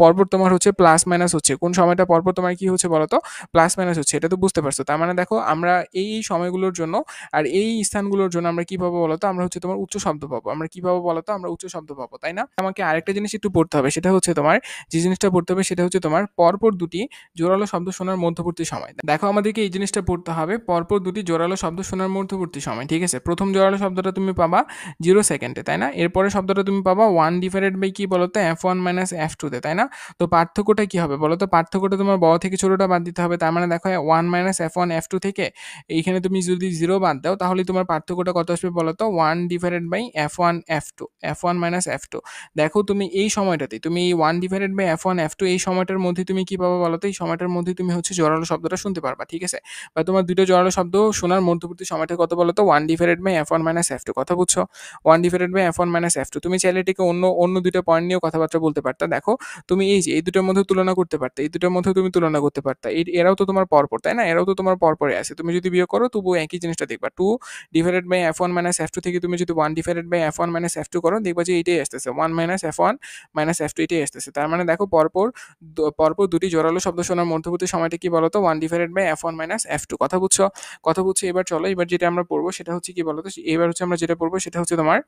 পরপর তোমার হচ্ছে প্লাস মাইনাস হচ্ছে, কোন সময়টা পরপর তোমার কি হচ্ছে বলতো? প্লাস মাইনাস হচ্ছে, এটা তো বুঝতে পারছো। তার মানে দেখো আমরা এই সময়গুলোর জন্য আর এই স্থানগুলোর জন্য আমরা কি পাবো বলতো? আমরা হচ্ছে তোমার উচ্চ শব্দ পাবো। আমরা কি পাবো বলতো? আমরা উচ্চ শব্দ পাবো, তাই না? আমাকে আরেকটা জিনিস একটু পড়তে হবে, সেটা হচ্ছে তোমার, যে জিনিসটা পড়তে হবে সেটা হচ্ছে তোমার পরপর দুটি জোরালো শব্দ শোনার মধ্যবর্তী সময়। দেখো আমাদেরকে এই জিনিসটা পড়তে হবে, পরপর দুটি জোরালো শব্দ শোনার মধ্যবর্তী সময়, ঠিক আছে? প্রথম জোরালো শব্দটা তুমি পাবা 0 সেকেন্ডে, তাই না? এরপরে শব্দটা তুমি পাবা 1 ডিভাইডেড বাই কি বলতো? f1 - f2 তে, তাই না? তো পার্থক্যটা কি হবে বলতো? পার্থক্যটা তোমার বড় থেকে ছোটটা বাদ দিতে হবে। তার মানে দেখো 1 - f1 f2 থেকে এইখানে তুমি যদি 0 বাদ দাও, তাহলে তোমার পার্থক্যটা কত আসবে বলতো? 1 divided by f1 f2, f1 - f2। দেখো তুমি এই সময়টাতে, তুমি এই 1 ডিভাইডেড বাই f1 f2 এই সময়টার মধ্যে তুমি কি পাবা বলতো? এই সময়টার মধ্যে তুমি হচ্ছে জোরালো শব্দটা শুনতে পারবা, ঠিক আছে? বা তোমার দুটো জোরালো শব্দ শোনার মধ্যবর্তী সময়টা কত বলতো? 1 ডিভাইডেড বাই f1 - f2, কথা বুঝছো? 1 ডিভাইডেড বাই f1 - f2। তুমি চাইলে এটাকে অন্য দুটো পয়েন্ট নিয়েও কথাবার্তা বলতে পারতা। দেখো তুমি এই যে এই দুটোর মধ্যে তুলনা করতে পারতে, এই দুটোর মধ্যে তুমি তুলনা করতে পারতা। এরাও তো তোমার পরপর, তাই না? এরাও তো তোমার পরপরই আছে। তুমি যদি বিয়োগ করো, তবুও একই জিনিসটা দেখবা। 2 ডিভাইডেড বাই f1 - f2 থেকে তুমি যদি 1 ডিভাইডেড বাই f1 - f2 করো, দেখবা যে এইটাই আসতেছে, 1 - f1 - f2, এটাই আসতেছে। তার মানে দেখো পরপর দুটি জোরালো শব্দ শোনার মধ্যবর্তী সময়টা কি বলতো? 1 ডিভাইডেড বাই f1 - f2, কথা বুঝছো? কথা বুঝছো? এবার চলো, এবার যেটা আমরা পড়বো সেটা হচ্ছে কি বলতো? এবার হচ্ছে আমরা যেটা পড়বো সেটা হচ্ছে তোমার,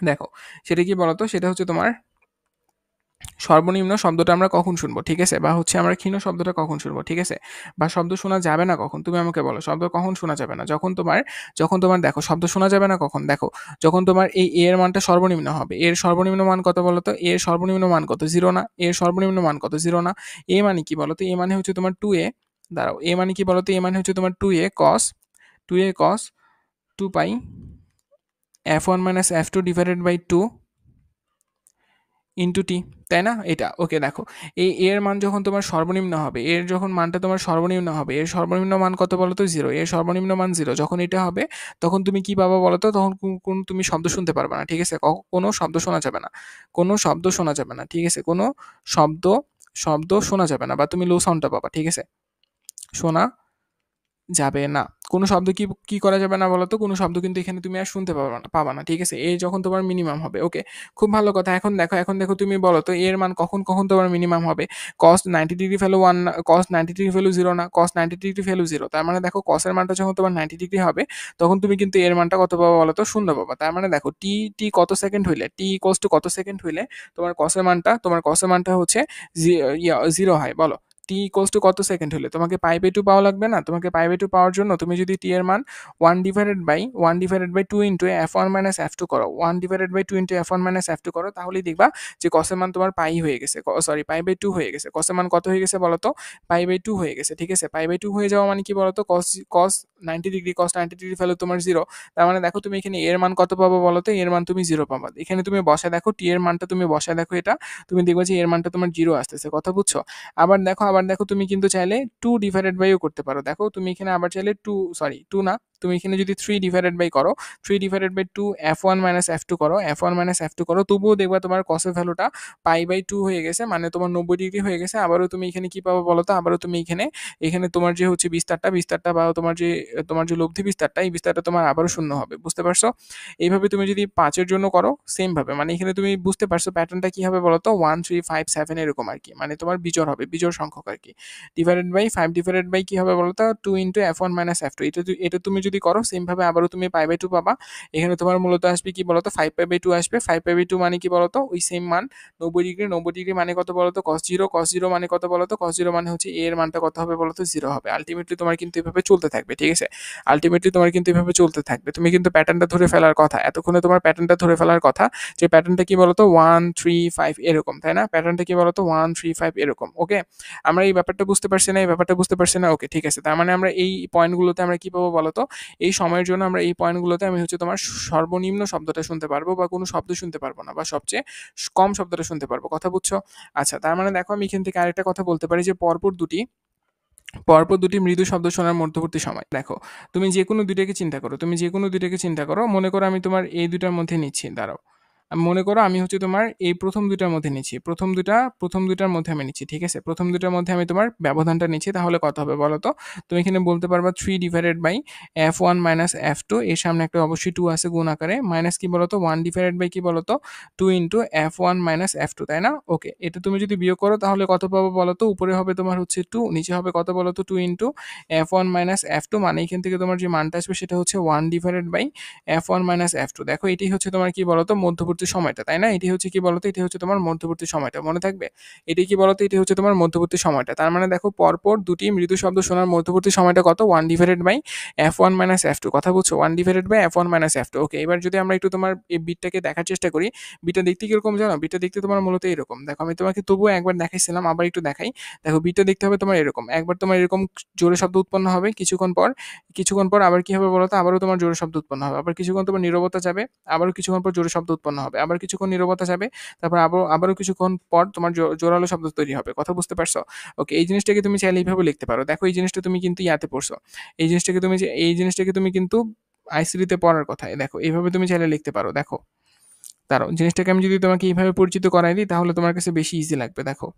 দেখো সেটা কি বলতো? সেটা হচ্ছে তোমার সর্বনিম্ন শব্দটা আমরা কখন শুনবো, ঠিক আছে? বা হচ্ছে আমরা ক্ষীণ শব্দটা কখন শুনবো, ঠিক আছে? বা শব্দ শোনা যাবে না কখন? তুমি আমাকে বলো, শব্দ কখন শোনা যাবে না? যখন তোমার দেখো শব্দ শোনা যাবে না কখন? দেখো যখন তোমার এই a এর মানটা সর্বনিম্ন হবে। এর সর্বনিম্ন মান কত বলতো? এর সর্বনিম্ন মান কত? 0 না? এর সর্বনিম্ন মান কত? 0 না? a মানে কি বলতো? a মানে হচ্ছে তোমার 2a, দাঁড়াও, a মানে কি বলতো? a মানে হচ্ছে তোমার 2a cos 2 pi f1 - f2 divided by 2 into T, তাই না? এটা ওকে। দেখো এই এর মান যখন তোমার সর্বনিম্ন হবে, এর যখন মানটা তোমার সর্বনিম্ন হবে, এর সর্বনিম্ন মান কত বলতো? 0। এর সর্বনিম্ন মান 0 যখন এটা হবে, তখন তুমি কি পাবা বলতো? তখন কোন তুমি শব্দ শুনতে পারবে না, ঠিক আছে? কোনো শব্দ শোনা যাবে না, কোনো শব্দ শোনা যাবে না, ঠিক আছে? কোনো শব্দ শব্দ শোনা যাবে না, বা তুমি লো সাউন্ডটা পাবা, ঠিক আছে? শোনা যাবে না। কোনো শব্দ কি করা যাবে না বলতো? কোনো শব্দ কিন্তু এখানে তুমি আর শুনতে পাবা না, ঠিক আছে? এ যখন তোমার মিনিমাম হবে, ওকে? খুব ভালো কথা। এখন দেখো তুমি বলো তো এর মান কখন তোমার মিনিমাম হবে? cos 90 ডিগ্রি ভ্যালু 1 না, cos 90 ডিগ্রি ভ্যালু 0 না, cos 90 ডিগ্রি ভ্যালু 0। তার মানে দেখো cos এর মানটা যখন তোমার 90 ডিগ্রি হবে, তখন তুমি কিন্তু এর মানটা কত পাবা বলতো? 0 পাবা। তার মানে দেখো কত সেকেন্ড হইলে, কত সেকেন্ড হইলে তোমার cos এর মানটা হচ্ছে 0 হয়, বলো? কত সেকেন্ড হলে তোমাকে π/2 পাওয়া লাগবে না? তোমাকে π/2 পাওয়ার জন্য তুমি যদি টি এর মান 1/2 ইন্টু f1 - f2 করো, 1/2 ইন্টু f1 - f2 করো, তাহলেই দেখবা যে cos এর মান তোমার পাই হয়ে গেছে, সরি π/2 হয়ে গেছে। cos এর মান কত হয়ে গেছে বলতো? π/2 হয়ে গেছে, ঠিক আছে? π/2 হয়ে যাওয়া মানে কি বলতো? cos 90 ডিগ্রি ভ্যালু তোমার 0। তার মানে দেখো তুমি এখানে এর মান কত পাবো বলতো? এর মান তুমি 0 পাবা। এখানে তুমি বসায় দেখো, টি এর মানটা তুমি বসায় দেখো, এটা তুমি দেখবা যে এর মানটা তোমার 0 আসতেছে, কথা বুঝছো? আবার দেখো তুমি কিন্তু চাইলে 2 ডিভাইডেড বাই ও করতে পারো। দেখো তুমি এখানে আবার চাইলে 2 না, তুমি এখানে যদি 3 ডিভাইডেড বাই করো, 3 divided by 2 f1 minus f2 করো, f1 মাইনাস f2 করো, তবুও দেখবা তোমার cos এর ভ্যালুটা π/2 হয়ে গেছে, মানে তোমার 90 ডিগ্রি হয়ে গেছে। আবারও তুমি এখানে কি পাবো বলো তো, আবারও তুমি এখানে এখানে তোমার যে হচ্ছে বিস্তারটা বা তোমার যে লব্ধি বিস্তারটা, এই বিস্তারটা তোমার আবারও শূন্য হবে, বুঝতে পারছো? এইভাবে তুমি যদি 5 এর জন্য করো সেম ভাবে, মানে এখানে তুমি বুঝতে পারছো প্যাটার্নটা কি হবে বলো তো, 1 3 5 7 এরকম আর কি, মানে তোমার বিজোড় হবে, বিজোড় সংখ্যক আর কি। ডিভাইডেড বাই 5 ডিভাইডেড বাই কি হবে বলো তো, 2 ইনটু f1 মাইনাস f2। এটা তুমি যদি করো সেম ভাবে আবারও তুমি π/2 পাবা। এখানে তোমার মূলত আসবে কি বলতো, 5π/2 আসবে। 5π/2 মানে কি বলতো, ওই সেম মান 90 ডিগ্রি। 90 ডিগ্রি মানে কত বলতো, cos 0। cos 0 মানে কত বলতো, cos 0 মানে হচ্ছে a এর মানটা কত হবে বলতো, 0 হবে। আলটিমেটলি তোমার কিন্তু এভাবে চলতে থাকবে, ঠিক আছে? আলটিমেটলি তোমার কিন্তু এভাবে চলতে থাকবে। তুমি কিন্তু প্যাটার্নটা ধরে ফেলার কথা, এতক্ষণে তোমার প্যাটার্নটা ধরে ফেলার কথা, যে প্যাটার্নটা কি বলতো 1 3 5 এরকম, তাই না? প্যাটার্নটা কি বলতো 1 3 5 এরকম। ওকে, আমরা এই ব্যাপারটা বুঝতে পারছি না, এই ব্যাপারটা বুঝতে পারছি না। ওকে, ঠিক আছে। তার মানে আমরা এই পয়েন্টগুলোতে আমরা কি পাবো বলতো, এই সময়ের জন্য আমরা এই পয়েন্টগুলোতে আমি হচ্ছে তোমার সর্বনিম্ন শব্দটা শুনতে পারবো, বা কোনো শব্দ শুনতে পারবো না, বা সবচেয়ে কম শব্দটা শুনতে পারবো। কথা বুঝছো? আচ্ছা, তার মানে দেখো আমি এখান থেকে আরেকটা কথা বলতে পারি, যে পরপর দুটি মৃদু শব্দ শোনার মধ্যবর্তী সময়। দেখো, তুমি যে কোনো দুইটাকে চিন্তা করো, মনে করো আমি তোমার এই দুটার মধ্যে নিচ্ছি, দাঁড়াও। মনে করো আমি হচ্ছে তোমার এই প্রথম দুটার মধ্যে নিচ্ছি, প্রথম দুটার মধ্যে আমি নিচ্ছি, ঠিক আছে? প্রথম দুটার মধ্যে আমি তোমার ব্যবধানটা নিচ্ছি, তাহলে কত হবে বলো তো? তুমি এখানে বলতে পারবা 3 divided by f1 minus f2, এর সামনে একটা অবশ্যই 2 আছে গুণ আকারে, মাইনাস কি বলতো 1 ডিভাইডেড বাই কি বলতো 2 ইন্টু f1 মাইনাস f2, তাই না? ওকে, এটা তুমি যদি বিয়োগ করো তাহলে কত পাবো বলতো? উপরে হবে তোমার হচ্ছে 2, নিচে হবে কত বলতো 2 ইন্টু f1 মাইনাস f2, মানে এখান থেকে তোমার যে মানটা আসবে সেটা হচ্ছে 1 divided by f1 minus f2। দেখো, এটাই হচ্ছে তোমার কি বলতো মধ্যবর্তী সময়টা, তাই না? এটি হচ্ছে কি বলতো, এটি হচ্ছে তোমার মধ্যবর্তী সময়টা, মনে থাকবে? এটি কি বলতো, এটি হচ্ছে তোমার মধ্যবর্তী সময়টা। তার মানে দেখো, পরপর দুটি মৃদু শব্দ শোনার মধ্যবর্তী সময়টা কত, 1 divided by f1 minus f2। কথা বুঝছো? 1 divided by f1 minus f2। ওকে, এবার যদি আমরা একটু তোমার এই বিটটাকে দেখার চেষ্টা করি, বিটটা দেখতে কিরকম জানো? বিটটা দেখতে তোমার মূলত এরকম। দেখো, আমি তোমাকে তবুও একবার দেখাইছিলাম, আবার একটু দেখাই। দেখো, বিটটা দেখতে হবে তোমার এরকম, একবার তোমার এরকম জোরে শব্দ উৎপন্ন হবে, কিছুক্ষণ পর আবার কি হবে বলতো, আবারও তোমার জোরে শব্দ উৎপন্ন হবে, আবার কিছুক্ষণ তোমার নীরবতা যাবে, আবারও কিছুক্ষণ পর জোরে শব্দ উৎপন্ন হবে, আবার কিছুক্ষণ নীরবতা যাবে, তারপর আবারও কিছুক্ষণ পর তোমার জোরালো শব্দ তৈরি হবে। কথা বুঝতে পারছো? ওকে, এই জিনিসটাকে তুমি চাইলে এইভাবে লিখতে পারো। দেখো, এই জিনিসটা তুমি কিন্তু ইয়াতে পড়ছো, এই জিনিসটাকে তুমি কিন্তু আইসিডিতে পড়ার কথা। দেখো, এইভাবে তুমি চাইলে লিখতে পারো। দেখো, দাঁড়াও, জিনিসটাকে আমি যদি তোমাকে এইভাবে পরিচিত করাই দিই তাহলে তোমার কাছে বেশি ইজি লাগবে। দেখো,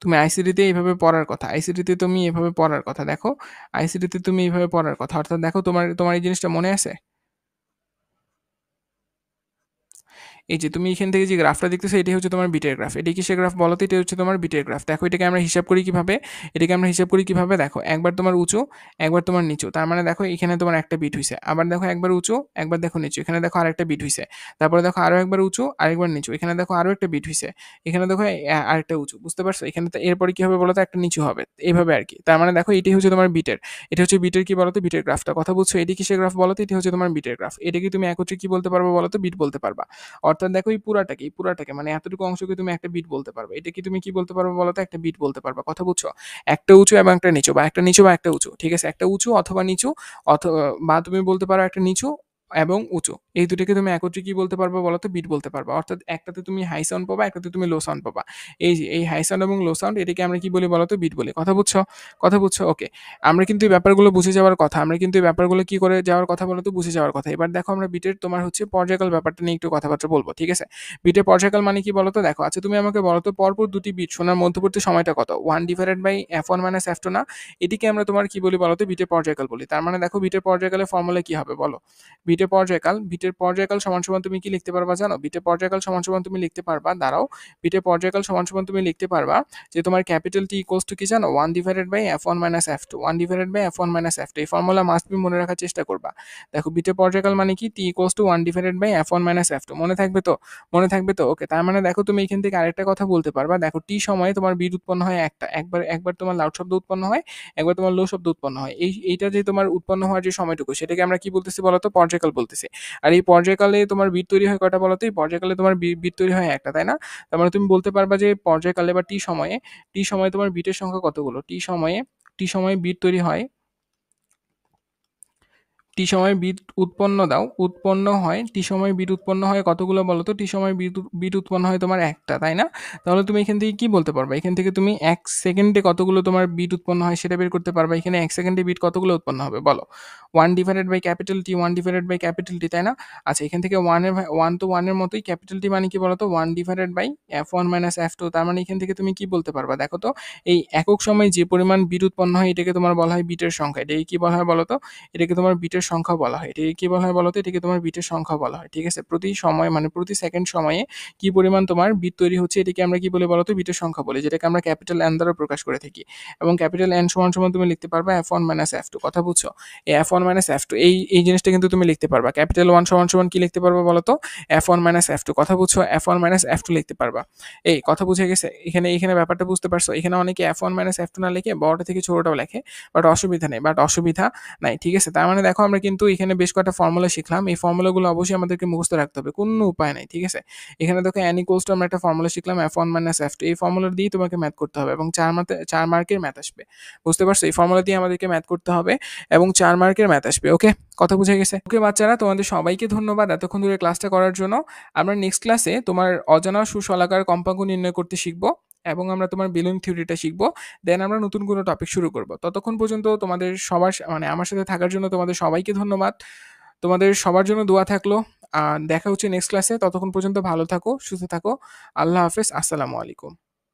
তুমি আইসিডিতে এইভাবে পড়ার কথা, আইসিডিতে তুমি এভাবে পড়ার কথা। দেখো, আইসিডিতে তুমি এইভাবে পড়ার কথা, অর্থাৎ দেখো, তোমার এই জিনিসটা মনে আছে? এই যে তুমি এখান থেকে যে গ্রাফটা দেখতেছো, এটাই হচ্ছে তোমার বিটের গ্রাফ। এটি কিসের গ্রাফ বলো তো? এটা হচ্ছে তোমার বিটের গ্রাফ। দেখো, এটাকে আমরা হিসাব করি কিভাবে? দেখো, একবার তোমার উঁচু, একবার তোমার নিচু, তার মানে দেখো এখানে তোমার একটা বিট হইছে। আবার দেখো, একবার উঁচু, একবার দেখো নিচু, এখানে দেখো আরেকটা বিট হইছে। তারপরে দেখো আরো একবার উঁচু, আরেকবার নিচু, এখানে দেখো আরো একটা বিট হইছে। এখানে দেখো আরেকটা উঁচু, বুঝতে পারছো? এখানে তো এরপরে কি হবে বলো তো, একটা নিচু হবে, এইভাবে আর কি। তার মানে দেখো, এটাই হচ্ছে তোমার বিটের, এটা হচ্ছে বিটের কি বলতো, বিটের গ্রাফটা। কথা বুঝছো? এটি কিসের গ্রাফ বলো তো? এটি হচ্ছে তোমার বিটের গ্রাফ। এটাকে তুমি একত্রে কি বলতে পারবে বলো তো? বিট বলতে পারবা। অর্থাৎ দেখো, এই পুরাটাকে মানে এতটুকু অংশকে তুমি একটা বিট বলতে পারবে। এটা কি তুমি কি বলতে পারবে বলো তো? একটা বিট বলতে পারবা। কথা বুঝছো? একটা উঁচু এবং একটা নিচু, বা একটা নিচু বা একটা উঁচু, ঠিক আছে? একটা উঁচু অথবা নিচু, অথবা বা তুমি বলতে পারো একটা নিচু এবং উঁচু, এই দুটোকে তুমি একত্রে কি বলতে পারবে বলো তো? বিট বলতে পারবা। অর্থাৎ একটাতে তুমি হাই সাউন্ড পাবা, একটাতে তুমি লো সাউন্ড পাবা। এই যে এই হাই সাউন্ড এবং লো সাউন্ড, এটাকে আমরা কি বলি বলো তো? বিট বলি। কথা বুঝছো? কথা বুঝছো? ওকে, আমরা কিন্তু এই ব্যাপারগুলো বুঝে যাওয়ার কথা, আমরা কিন্তু এই ব্যাপারগুলো কি করে যাওয়ার কথা বলো তো? বুঝে যাওয়ার কথা। এবার দেখো, আমরা বিটের তোমার হচ্ছে পর্যায়কাল ব্যাপারটা নিয়ে একটু কথাবার্তা বলবো, ঠিক আছে? বিটের পর্যায়কাল মানে কি বলতো? দেখো, আচ্ছা, তুমি আমাকে বলো তো, পরপর দুটি বিট শোনার মধ্যবর্তী সময়টা কত? 1 divided by f1 minus f2 না? এটিকে আমরা তোমার কি বলি বলো তো? বিটের পর্যায়কাল বলি। তার মানে দেখো, বিটের পর্যায়কালের ফর্মুলা কি হবে বলো? বিটের পর্যায়কাল সমান সমান তুমি কি লিখতে পারবা জানো? বিটের পর্যায়কাল সমান সমান তুমি লিখতে পারবা, দাঁড়াও, বিটের পর্যায়কাল সমান সমান তুমি লিখতে পারবা যে তোমার ক্যাপিটাল টি ইকুয়ালস টু কি জানো? 1 divided by f1 minus f2, 1 divided by f1 minus f2। এই ফর্মুলা মাস্ট বি মনে রাখার চেষ্টা করবা। দেখো, বিটের পর্যায়কাল মানে কি? T equals to 1 divided by f1 minus f2। মনে থাকবে তো? মনে থাকবে তো? ওকে, তার মানে দেখো, তুমি এখান থেকে আরেকটা কথা বলতে পারবা। দেখো, টি সময়ে তোমার বিট উৎপন্ন হয় একটা, একবার তোমার লাউড শব্দ উৎপন্ন হয়, একবার তোমার লো শব্দ উৎপন্ন হয়। এইটা যে তোমার উৎপন্ন হওয়ার যে সময়টুকু, সেটাকে আমরা কি বলতেছি বলতো? পর্যায়কাল বলতেছি। আর এই পর্যায়কালে তোমার বিট তৈরি হয় কয়টা বলতো? এই পর্যায়কালে তোমার বিট তৈরি হয় একটা, তাই না? তার মানে তুমি বলতে পারবা যে পর্যায়কালে বা টি সময়ে তোমার বিটের সংখ্যা কতগুলো? টি সময়ে বিট তৈরি হয়, টি সময় বিট উৎপন্ন দাও, উৎপন্ন হয় টি সময় বিট উৎপন্ন হয় কতগুলো বলো তো? টি সময় বিট উৎপন্ন হয় তোমার একটা, তাই না? তাহলে তুমি এখান থেকে কি বলতে পারবা? এখান থেকে তুমি 1 সেকেন্ডে কতগুলো তোমার বিট উৎপন্ন হয় সেটা বের করতে পারবা। এখানে 1 সেকেন্ডে বিট কতগুলো উৎপন্ন হবে বলো? 1 divided by capital T, 1 divided by capital T, তাই না? আচ্ছা, এখান থেকে 1 তো 1 এর মতোই, ক্যাপিটাল টি মানে কি বলো তো? 1 divided by f1 minus f2। তার মানে এখান থেকে তুমি কি বলতে পারবা? দেখো তো, এই একক সময়ে যে পরিমাণ বিট উৎপন্ন হয় এটাকে তোমার বলা হয় বিটের সংখ্যা। এটাকে কি বলা হয় বলো তো? এটাকে তোমার বিটের সংখ্যা বলা হয়। এটাকে কি বলা হয় বলো তো? এটাকে তোমার বিটের সংখ্যা বলা হয়। ঠিক আছে? প্রতি সময় মানে প্রতি সেকেন্ড সময়ে কি পরিমাণ তোমার বিট তৈরি হচ্ছে এটাকে আমরা কি বলি বলো তো? বিটের সংখ্যা বলি, যেটাকে আমরা ক্যাপিটাল N দ্বারা প্রকাশ করে থাকি। এবং ক্যাপিটাল N সমান সমান তুমি লিখতে পারবা f1 মাইনাস f2। কথা বুঝছো? এই f1 মাইনাস f2 এই জিনিসটা কিন্তু তুমি লিখতে পারবা। ক্যাপিটাল 1 সমান সমান কি লিখতে পারবা বলো তো? f1 minus f2। কথা বুঝছো? f1 মাইনাস f2 লিখতে পারবা। এই কথা বুঝে গেছে? এখানে ব্যাপারটা বুঝতে পারছো? এখানে অনেকে f1 মাইনাস f2 না লিখে বড়টা থেকে ছোটটাও লেখে, বাট অসুবিধা নেই, নাই। ঠিক আছে? তার মানে দেখো আমরা কিন্তু এখানে বেশ কয়েকটা ফর্মুলা শিখলাম। এই ফর্মুলাগুলো অবশ্যই আমাদেরকে মুখস্থ রাখতে হবে, কোনো উপায় নাই। ঠিক আছে? এখানে দেখো n ইকুয়ালস টু আমরা একটা ফর্মুলা শিখলাম f1 মাইনাস f2। এই ফর্মুলা দিয়েই তোমাকে ম্যাথ করতে হবে এবং 4 মার্কের ম্যাথ আসবে। বুঝতে পারছো? এই ফর্মুলা দিয়ে আমাদেরকে ম্যাথ করতে হবে এবং 4 মার্কের ম্যাথ আসবে। ওকে? কথা বুঝে গেছে? ওকে বাচ্চারা, তোমাদের সবাইকে ধন্যবাদ এতক্ষণ ধরে ক্লাসটা করার জন্য। আমরা নেক্সট ক্লাসে তোমার অজানা সুশলাকার কম্পাঙ্ক নির্ণয় করতে শিখবো এবং আমরা তোমার বেলুন থিওরিটা শিখবো। দেন আমরা নতুন কোনো টপিক শুরু করব। ততক্ষণ পর্যন্ত তোমাদের সবার মানে আমার সাথে থাকার জন্য তোমাদের সবাইকে ধন্যবাদ। তোমাদের সবার জন্য দোয়া থাকলো। দেখা হচ্ছে নেক্সট ক্লাসে। ততক্ষণ পর্যন্ত ভালো থাকো, সুস্থ থাকো। আল্লাহ হাফেজ। আসসালামু আলাইকুম।